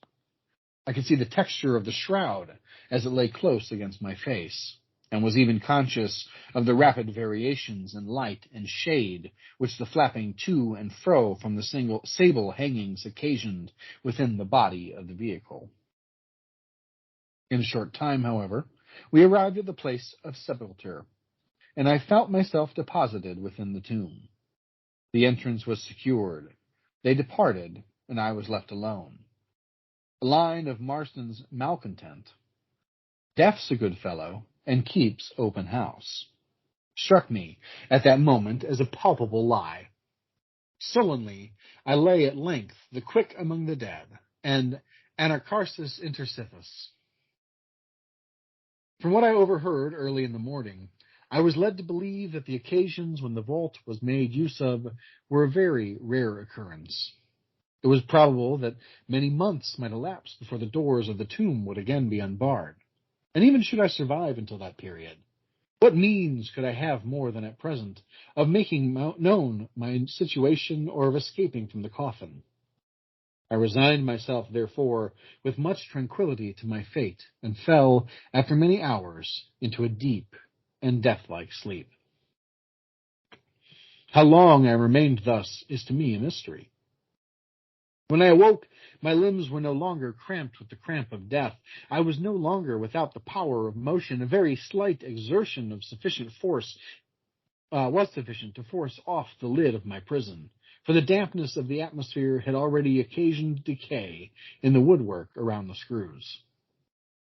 I could see the texture of the shroud as it lay close against my face, and was even conscious of the rapid variations in light and shade which the flapping to and fro from the single sable hangings occasioned within the body of the vehicle. In a short time, however, we arrived at the place of sepulture, and I felt myself deposited within the tomb. The entrance was secured. They departed, and I was left alone. A line of Marston's malcontent, "Death's a good fellow, and keeps open house," struck me at that moment as a palpable lie. Sullenly I lay at length the quick among the dead, and anarcharsis inter sithis. From what I overheard early in the morning, I was led to believe that the occasions when the vault was made use of were a very rare occurrence. It was probable that many months might elapse before the doors of the tomb would again be unbarred. And even should I survive until that period, what means could I have more than at present of making known my situation or of escaping from the coffin? I resigned myself, therefore, with much tranquillity to my fate, and fell, after many hours, into a deep and death-like sleep. How long I remained thus is to me a mystery. When I awoke, my limbs were no longer cramped with the cramp of death. I was no longer without the power of motion. A very slight exertion of sufficient force was sufficient to force off the lid of my prison, for the dampness of the atmosphere had already occasioned decay in the woodwork around the screws.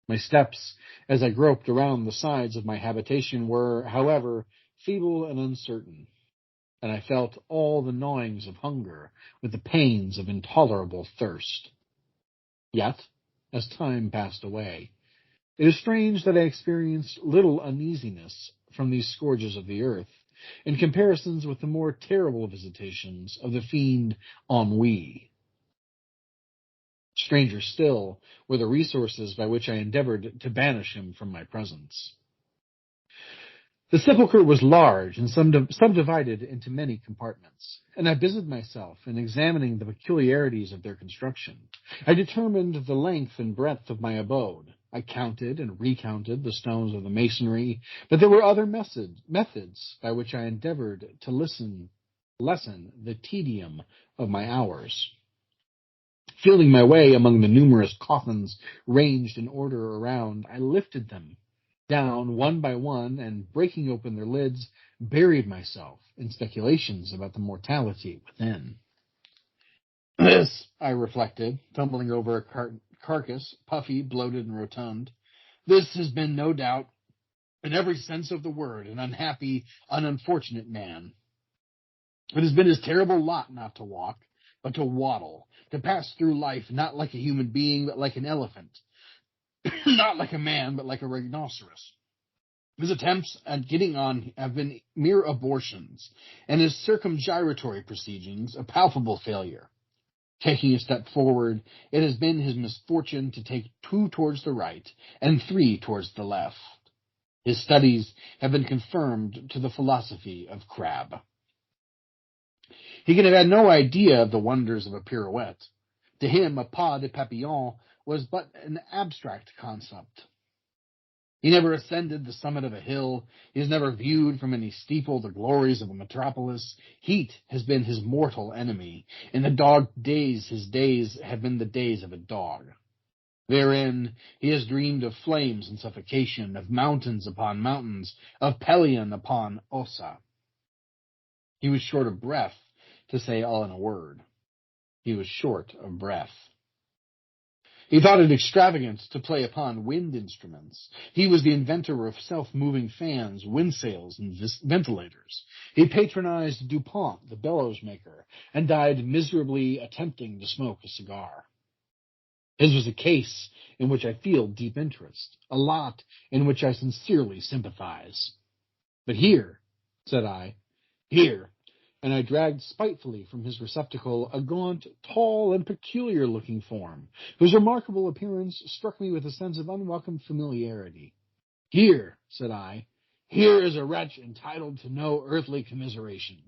My steps, as I groped around the sides of my habitation, were, however, feeble and uncertain, and I felt all the gnawings of hunger with the pains of intolerable thirst. Yet, as time passed away, it is strange that I experienced little uneasiness from these scourges of the earth, in comparisons with the more terrible visitations of the fiend ennui. Stranger still were the resources by which I endeavored to banish him from my presence. The sepulchre was large and subdivided into many compartments, and I busied myself in examining the peculiarities of their construction. I determined the length and breadth of my abode, I counted and recounted the stones of the masonry, but there were other methods by which I endeavored to lessen the tedium of my hours. Feeling my way among the numerous coffins ranged in order around, I lifted them down one by one and, breaking open their lids, buried myself in speculations about the mortality within. This, I reflected, tumbling over a carcass, puffy, bloated, and rotund. This has been, no doubt, in every sense of the word, an unhappy, unfortunate man. It has been his terrible lot not to walk, but to waddle, to pass through life not like a human being, but like an elephant, not like a man, but like a rhinoceros. His attempts at getting on have been mere abortions, and his circumgyratory proceedings a palpable failure. Taking a step forward, it has been his misfortune to take 2 towards the right and 3 towards the left. His studies have been confirmed to the philosophy of Crabbe. He can have had no idea of the wonders of a pirouette. To him, a pas de papillon was but an abstract concept. He never ascended the summit of a hill. He has never viewed from any steeple the glories of a metropolis. Heat has been his mortal enemy. In the dog days, his days have been the days of a dog. Therein he has dreamed of flames and suffocation, of mountains upon mountains, of Pelion upon Ossa. He was short of breath, to say all in a word. He was short of breath. He thought it extravagant to play upon wind instruments. He was the inventor of self-moving fans, windsails, and ventilators. He patronized DuPont, the bellows maker, and died miserably attempting to smoke a cigar. His was a case in which I feel deep interest, a lot in which I sincerely sympathize. But here, said I, here, and I dragged spitefully from his receptacle a gaunt, tall, and peculiar-looking form, whose remarkable appearance struck me with a sense of unwelcome familiarity. Here, said I, here is a wretch entitled to no earthly commiseration.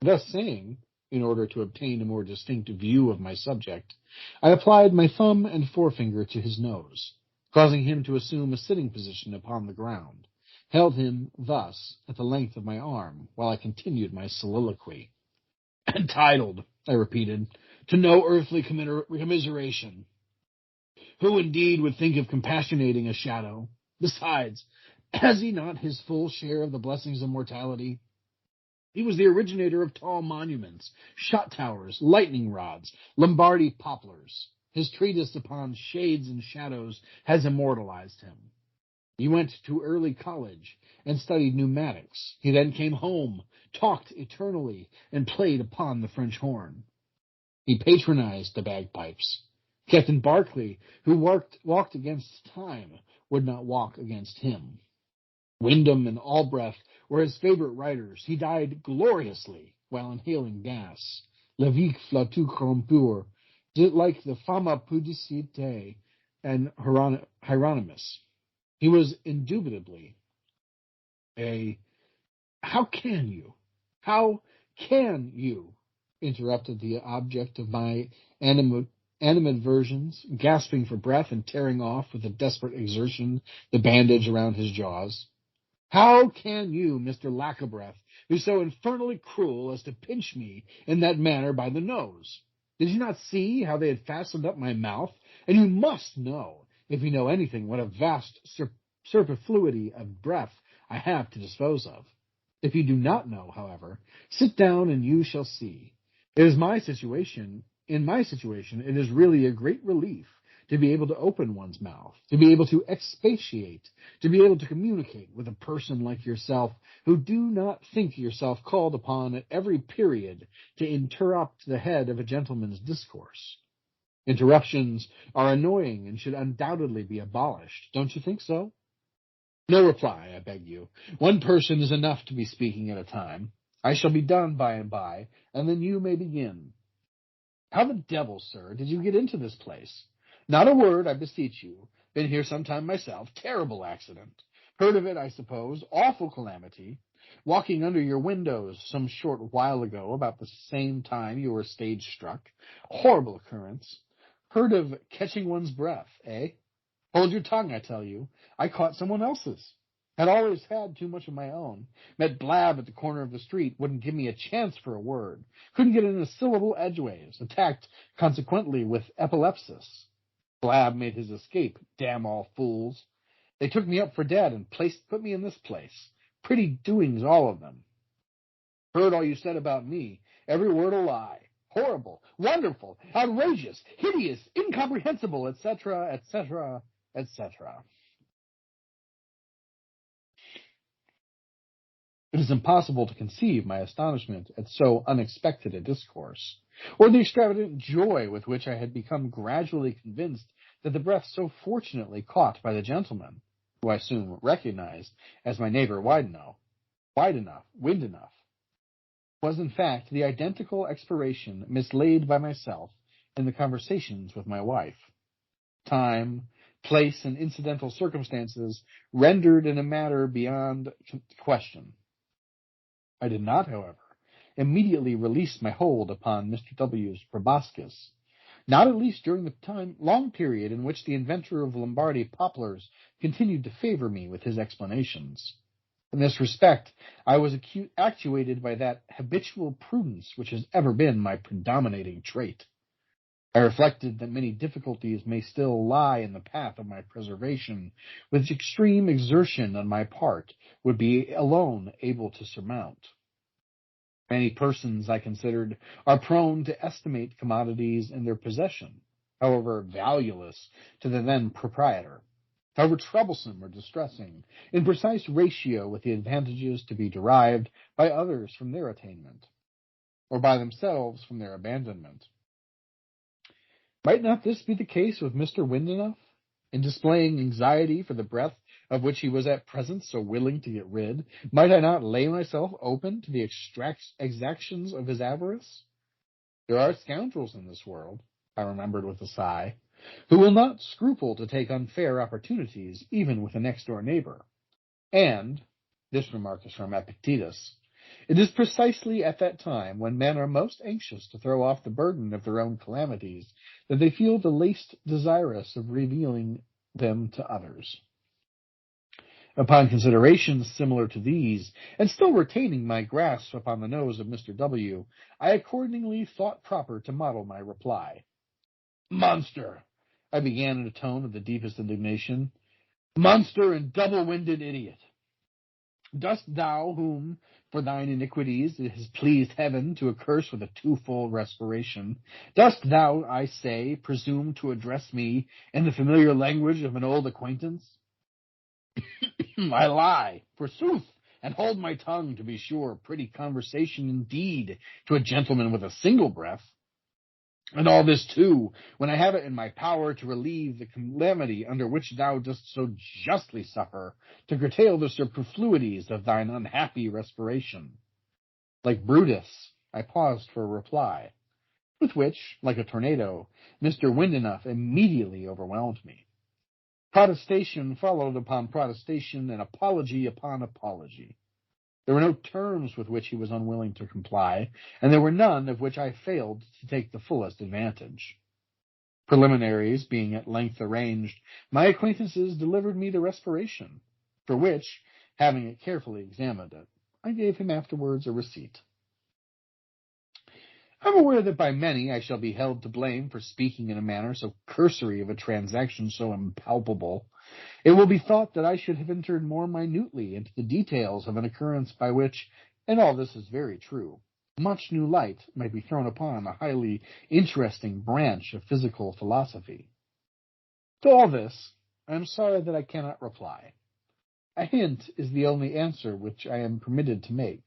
Thus saying, in order to obtain a more distinct view of my subject, I applied my thumb and forefinger to his nose, causing him to assume a sitting position upon the ground, held him thus at the length of my arm while I continued my soliloquy. Entitled, I repeated, to no earthly commiseration. Who indeed would think of compassionating a shadow? Besides, has he not his full share of the blessings of mortality? He was the originator of tall monuments, shot towers, lightning rods, Lombardy poplars. His treatise upon shades and shadows has immortalized him. He went to early college and studied pneumatics. He then came home, talked eternally, and played upon the French horn. He patronized the bagpipes. Captain Barclay, who walked against time, would not walk against him. Wyndham and Albrecht were his favorite writers. He died gloriously while inhaling gas. Levique flatu crompur, like the Fama Pudicite and Hieronymus. He was indubitably a... How can you, interrupted the object of my animadversions, gasping for breath and tearing off with a desperate exertion the bandage around his jaws. How can you, Mr. Lackabreath, be so infernally cruel as to pinch me in that manner by the nose? Did you not see how they had fastened up my mouth? And you must know, if you know anything, what a vast superfluity of breath I have to dispose of. If you do not know, however, sit down and you shall see. In my situation, it is really a great relief to be able to open one's mouth, to be able to expatiate, to be able to communicate with a person like yourself who do not think yourself called upon at every period to interrupt the head of a gentleman's discourse. Interruptions are annoying and should undoubtedly be abolished. Don't you think so? No reply, I beg you. One person is enough to be speaking at a time. I shall be done by and by, and then you may begin. How the devil, sir, did you get into this place? Not a word, I beseech you. Been here some time myself. Terrible accident. Heard of it, I suppose. Awful calamity. Walking under your windows some short while ago, about the same time you were stage struck. Horrible occurrence. Heard of catching one's breath, eh? Hold your tongue, I tell you. I caught someone else's. Had always had too much of my own. Met Blab at the corner of the street, wouldn't give me a chance for a word. Couldn't get in a syllable edgeways. Attacked, consequently, with epilepsis. Blab made his escape, damn all fools. They took me up for dead and put me in this place. Pretty doings, all of them. Heard all you said about me. Every word a lie. Horrible, wonderful, outrageous, hideous, incomprehensible, etc., etc., etc. It is impossible to conceive my astonishment at so unexpected a discourse, or the extravagant joy with which I had become gradually convinced that the breath so fortunately caught by the gentleman, who I soon recognized as my neighbor Wind enough, was in fact the identical expiration mislaid by myself in the conversations with my wife. Time, place, and incidental circumstances rendered in a matter beyond question. I did not, however, immediately release my hold upon Mr. W.'s proboscis, not at least during the long period in which the inventor of Lombardy poplars continued to favor me with his explanations. In this respect, I was actuated by that habitual prudence which has ever been my predominating trait. I reflected that many difficulties may still lie in the path of my preservation, which extreme exertion on my part would be alone able to surmount. Many persons, I considered, are prone to estimate commodities in their possession, however valueless to the then proprietor, however troublesome or distressing, in precise ratio with the advantages to be derived by others from their attainment, or by themselves from their abandonment. Might not this be the case with Mr. Windenough, in displaying anxiety for the breath of which he was at present so willing to get rid? Might I not lay myself open to the exactions of his avarice? There are scoundrels in this world, I remembered with a sigh, who will not scruple to take unfair opportunities even with a next-door neighbor. And, this remark is from Epictetus, it is precisely at that time when men are most anxious to throw off the burden of their own calamities that they feel the least desirous of revealing them to others. Upon considerations similar to these, and still retaining my grasp upon the nose of Mr. W., I accordingly thought proper to model my reply. "Monster," I began in a tone of the deepest indignation, "monster and double-winded idiot! Dost thou, whom, for thine iniquities, it has pleased heaven to accurse with a twofold respiration, dost thou, I say, presume to address me in the familiar language of an old acquaintance? I lie, forsooth, and hold my tongue, to be sure, pretty conversation indeed to a gentleman with a single breath. And all this, too, when I have it in my power to relieve the calamity under which thou dost so justly suffer, to curtail the superfluities of thine unhappy respiration." Like Brutus, I paused for a reply, with which, like a tornado, Mr. Windenough immediately overwhelmed me. Protestation followed upon protestation, and apology upon apology. There were no terms with which he was unwilling to comply, and there were none of which I failed to take the fullest advantage. Preliminaries being at length arranged, my acquaintances delivered me the respiration, for which, having carefully examined it, I gave him afterwards a receipt. I am aware that by many I shall be held to blame for speaking in a manner so cursory of a transaction so impalpable. It will be thought that I should have entered more minutely into the details of an occurrence by which, and all this is very true, much new light might be thrown upon a highly interesting branch of physical philosophy. To all this, I am sorry that I cannot reply. A hint is the only answer which I am permitted to make.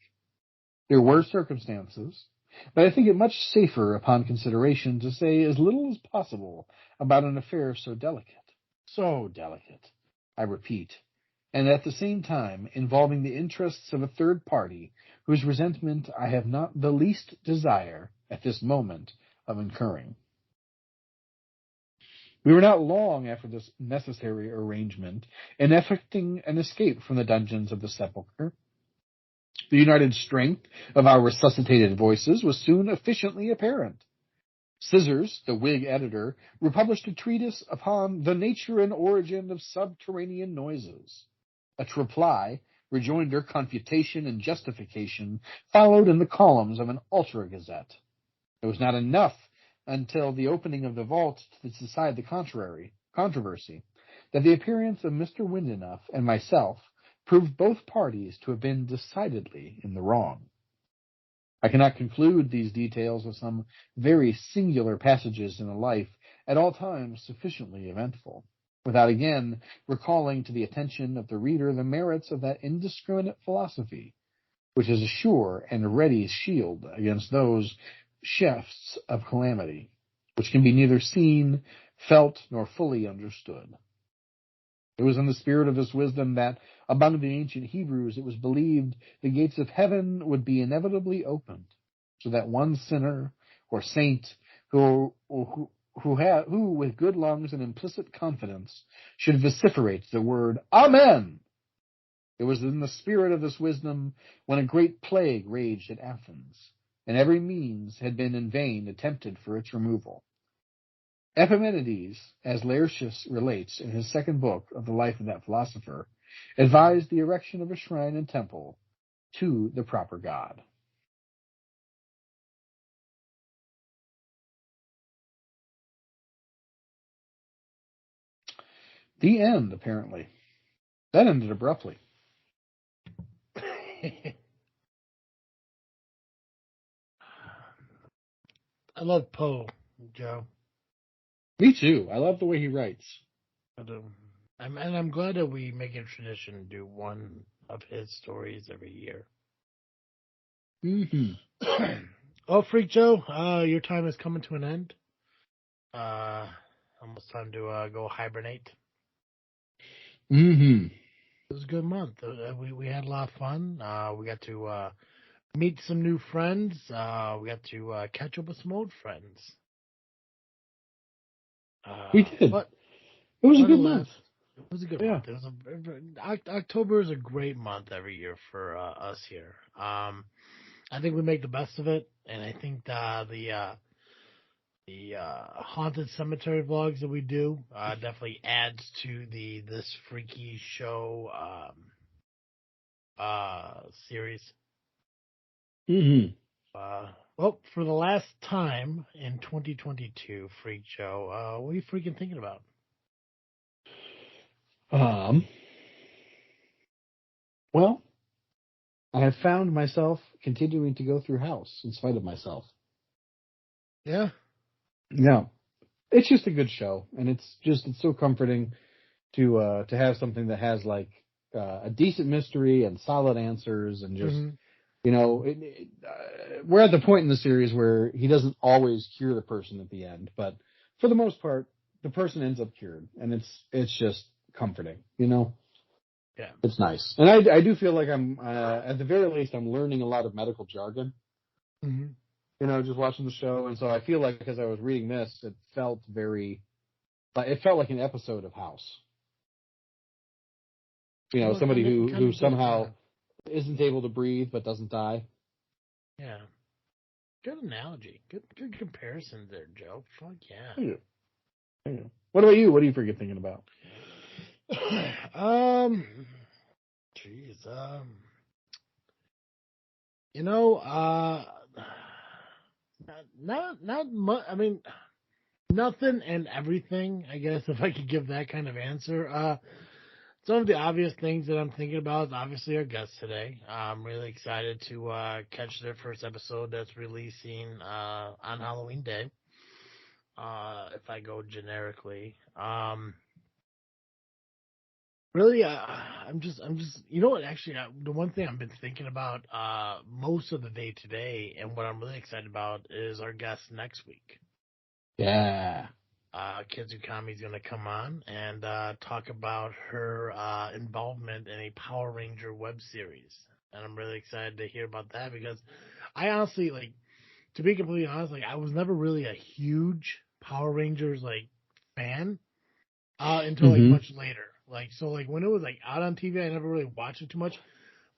There were circumstances, but I think it much safer upon consideration to say as little as possible about an affair so delicate, I repeat, and at the same time involving the interests of a third party whose resentment I have not the least desire at this moment of incurring. We were not long after this necessary arrangement in effecting an escape from the dungeons of the sepulchre. The united strength of our resuscitated voices was soon efficiently apparent. Scissors, the Whig editor, republished a treatise upon the nature and origin of subterranean noises. A reply, rejoinder, confutation, and justification followed in the columns of an Ultra Gazette. It was not enough until the opening of the vault to decide the controversy, that the appearance of Mr. Windenough and myself proved both parties to have been decidedly in the wrong. I cannot conclude these details of some very singular passages in a life at all times sufficiently eventful, without again recalling to the attention of the reader the merits of that indiscriminate philosophy, which is a sure and ready shield against those shafts of calamity, which can be neither seen, felt, nor fully understood. It was in the spirit of this wisdom that, among the ancient Hebrews, it was believed the gates of heaven would be inevitably opened, so that one sinner or saint who with good lungs and implicit confidence should vociferate the word Amen. It was in the spirit of this wisdom when a great plague raged at Athens, and every means had been in vain attempted for its removal. Epimenides, as Laertius relates in his second book of the life of that philosopher, advised the erection of a shrine and temple to the proper god. The end, apparently. That ended abruptly. I love Poe, Joe. Me too. I love the way he writes. I'm glad that we make it a tradition to do one of his stories every year. Mm-hmm. Well, Freak Joe, your time is coming to an end. Almost time to go hibernate. Mm-hmm. It was a good month. We had a lot of fun. We got to meet some new friends. We got to catch up with some old friends. We did. But it was a good month. It was a good month. It was October is a great month every year for us here. I think we make the best of it, and I think the haunted cemetery vlogs that we do definitely adds to this freaky show series. Mm-hmm. Well, for the last time in 2022, Freak Show, what are you freaking thinking about? Well, I have found myself continuing to go through House in spite of myself. Yeah. Yeah. It's just a good show, and it's so comforting to have something that has like a decent mystery and solid answers, and just we're at the point in the series where he doesn't always cure the person at the end, but for the most part, the person ends up cured, and it's just comforting, Yeah, it's nice, and I do feel like I'm at the very least I'm learning a lot of medical jargon. Mm-hmm. Just watching the show, and so I feel like as I was reading this, it felt like an episode of House. Somebody who somehow isn't able to breathe but doesn't die. Yeah. Good analogy. Good comparison there, Joe. Fuck yeah. Thank you. What about you? What are you freaking thinking about? Jeez. Not much. I mean, nothing and everything, I guess, if I could give that kind of answer. Some of the obvious things that I'm thinking about is obviously our guest today. I'm really excited to catch their first episode that's releasing on Halloween Day. If I go generically, really, I'm just, you know what? Actually, the one thing I've been thinking about most of the day today, and what I'm really excited about, is our guest next week. Yeah. Kizukami's going to come on and talk about her involvement in a Power Ranger web series. And I'm really excited to hear about that, because I honestly, to be completely honest, I was never really a huge Power Rangers, fan until, much later. When it was, out on TV, I never really watched it too much.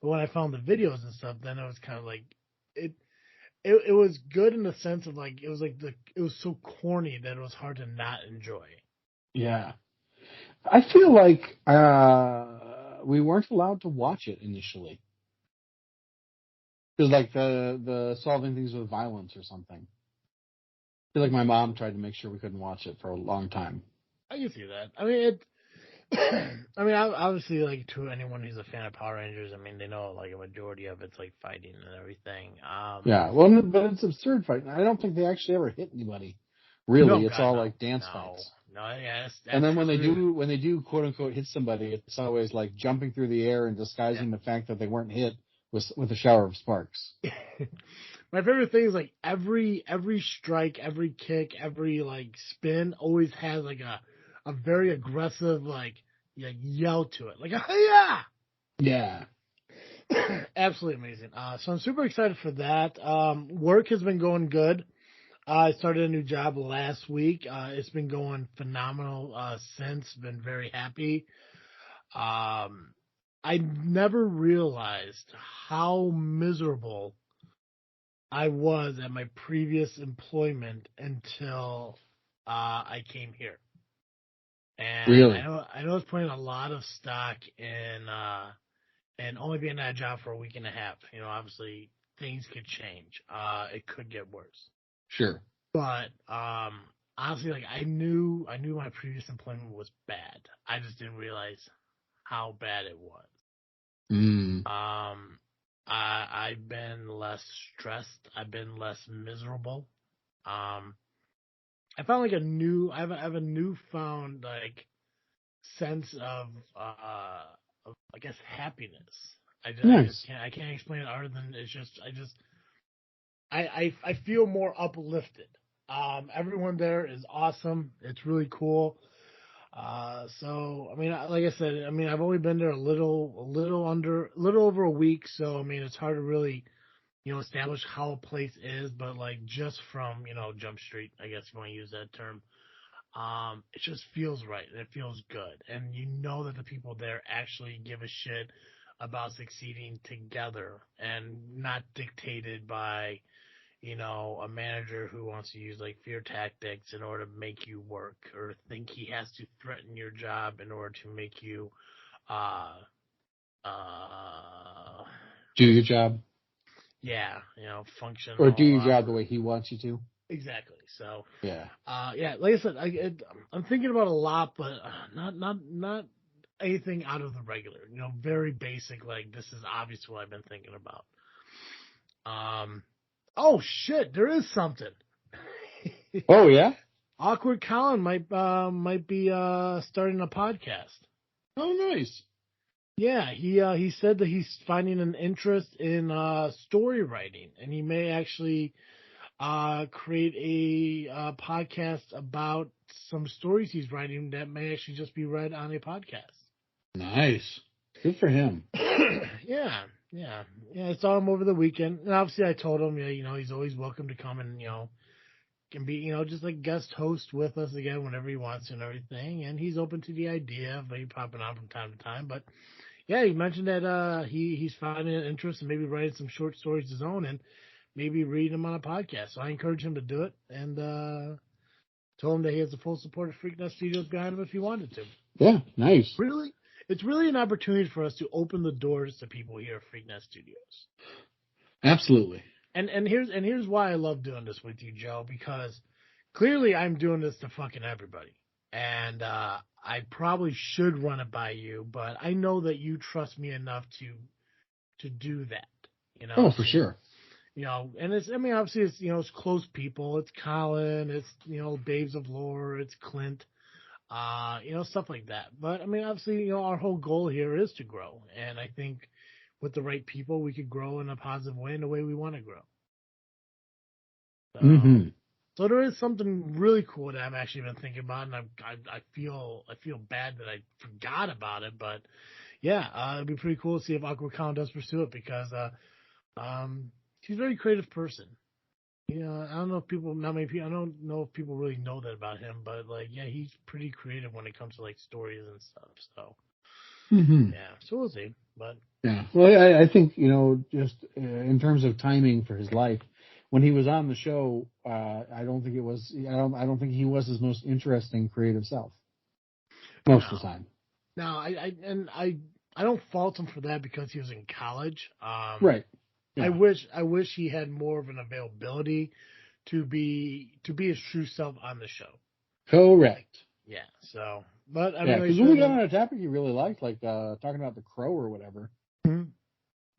But when I found the videos and stuff, then it was kind of it was good in the sense of like, it was so corny that it was hard to not enjoy. Yeah. I feel like we weren't allowed to watch it initially. Because like the solving things with violence or something. I feel like my mom tried to make sure we couldn't watch it for a long time. I can see that. I mean, I mean, obviously, like, to anyone who's a fan of Power Rangers, I mean, they know, like, a majority of it's, like, fighting and everything. Yeah, well, but it's absurd fighting. I don't think they actually ever hit anybody. Really, No, it's God, all no. like dance No. fights. No, yeah, that's And then when true. they do quote unquote hit somebody, it's always like jumping through the air and disguising the fact that they weren't hit with a shower of sparks. My favorite thing is, like, every strike, every kick, every, like, spin always has, like, a very aggressive, like yell to it. Like, yeah! Yeah. Absolutely amazing. So I'm super excited for that. Work has been going good. I started a new job last week. It's been going phenomenal since. Been very happy. I never realized how miserable I was at my previous employment until I came here. And Really? I know it's putting a lot of stock in and only being at a job for a week and a half. You know, obviously things could change. It could get worse. Sure. But honestly, like, I knew my previous employment was bad. I just didn't realize how bad it was. Mm. I've been less stressed. I've been less miserable. I found like I have a newfound like sense of I guess happiness. Nice. I can't explain it other than I feel more uplifted. Everyone there is awesome. It's really cool. So I mean, like I said, I mean, I've only been there a little over a week. So I mean, it's hard to really, establish how a place is. But like just from Jump Street, I guess you want to use that term. It just feels right and it feels good, and you know that the people there actually give a shit about succeeding together and not dictated by a manager who wants to use like fear tactics in order to make you work or think he has to threaten your job in order to make you uh uh Do your job. yeah, function Or do all your job the way he wants you to. exactly. So Yeah. yeah, like I said, I'm thinking about a lot, but not anything out of the regular, very basic, like this is obviously what I've been thinking about. Oh shit, there is something. Oh, yeah? Awkward Colin might be starting a podcast. Oh, nice. Yeah, he said that he's finding an interest in story writing, and he may actually create a podcast about some stories he's writing that may actually just be read on a podcast. Nice. Good for him. Yeah. I saw him over the weekend, and obviously I told him, he's always welcome to come and can be, just like guest host with us again whenever he wants to and everything. And he's open to the idea of maybe popping on from time to time. But yeah, he mentioned that he's finding an interest in maybe writing some short stories of his own and maybe reading them on a podcast. So I encourage him to do it, and told him that he has the full support of Freaknet Studios behind him if he wanted to. Yeah, nice. Really, it's really an opportunity for us to open the doors to people here at Freaknet Studios. Absolutely. And here's why I love doing this with you, Joe, because clearly I'm doing this to fucking everybody. And I probably should run it by you, but I know that you trust me enough to do that. Oh, for sure. And obviously it's, it's close people. It's Colin, it's, Babes of Lore, it's Clint, stuff like that. But obviously, our whole goal here is to grow. And I think with the right people, we could grow in a positive way, in the way we want to grow. So, so there is something really cool that I've actually been thinking about, and I feel bad that I forgot about it, but yeah, it'd be pretty cool to see if Awkward Colin does pursue it, because he's a very creative person. I don't know if I don't know if people really know that about him, but like, yeah, he's pretty creative when it comes to like stories and stuff. So, yeah, so we'll see. But yeah, well, I think just in terms of timing for his life, when he was on the show, I don't think he was his most interesting creative self most of the time. No, I don't fault him for that because he was in college. Right. Yeah. I wish he had more of an availability to be his true self on the show. Correct. Yeah. So, but I Yeah, mean, because when we got on a topic he really liked, like talking about the Crow or whatever. Mhm.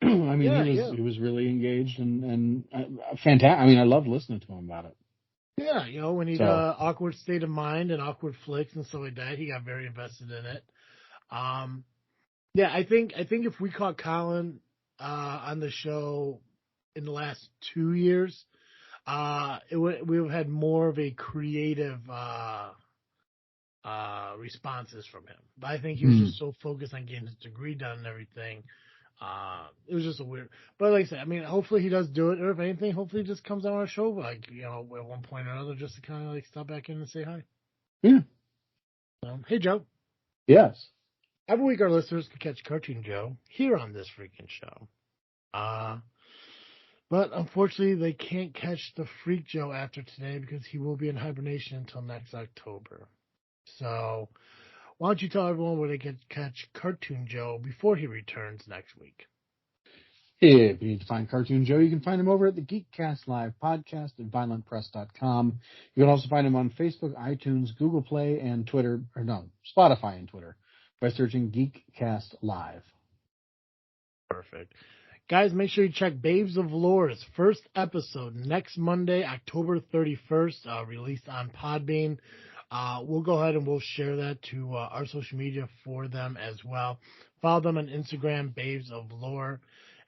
I mean, he was really engaged and fantastic. I mean, I loved listening to him about it. Yeah, when he did Awkward State of Mind and Awkward Flicks and stuff like that, he got very invested in it. Yeah, I think if we caught Colin on the show in the last 2 years, we would have had more of a creative responses from him. But I think he was just so focused on getting his degree done and everything. It was just a weird. But like I said, I mean, hopefully he does do it, or if anything, hopefully he just comes on our show, like at one point or another, just to kind of like stop back in and say hi. Yeah. Hey Joe. Yes. Every week our listeners can catch Cartoon Joe here on this freaking show. But unfortunately, they can't catch the Freak Joe after today because he will be in hibernation until next October. So, why don't you tell everyone where they can catch Cartoon Joe before he returns next week? If you need to find Cartoon Joe, you can find him over at the Geekcast Live podcast at violentpress.com. You can also find him on Facebook, iTunes, Google Play, and Twitter, Spotify and Twitter by searching Geekcast Live. Perfect. Guys, make sure you check Babes of Lore's first episode next Monday, October 31st, released on Podbean. We'll go ahead and we'll share that to our social media for them as well. Follow them on Instagram, Babes of Lore.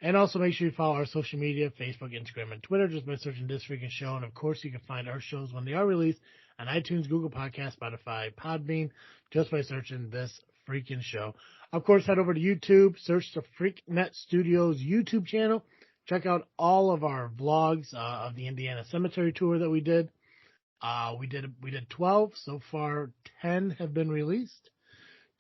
And also make sure you follow our social media, Facebook, Instagram, and Twitter, just by searching This Freaking Show. And, of course, you can find our shows when they are released on iTunes, Google Podcasts, Spotify, Podbean, just by searching This Freaking Show. Of course, head over to YouTube, search the FreakNet Studios YouTube channel. Check out all of our vlogs of the Indiana Cemetery tour that we did. We did 12. So far, 10 have been released.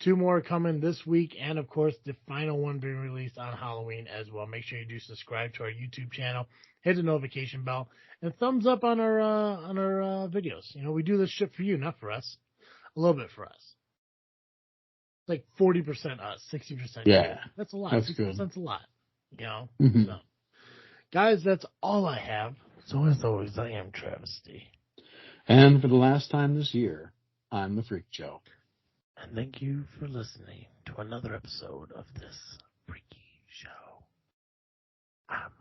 2 more are coming this week, and of course, the final one being released on Halloween as well. Make sure you do subscribe to our YouTube channel, hit the notification bell, and thumbs up on our videos. We do this shit for you, not for us. A little bit for us. Like 40% us, 60% yeah, you. That's a lot. That's 60% good. is a lot. Mm-hmm. So, guys, that's all I have. So as always, I am Travesty. And for the last time this year, I'm the Freak Joe. And thank you for listening to another episode of This Freaky Show. I'm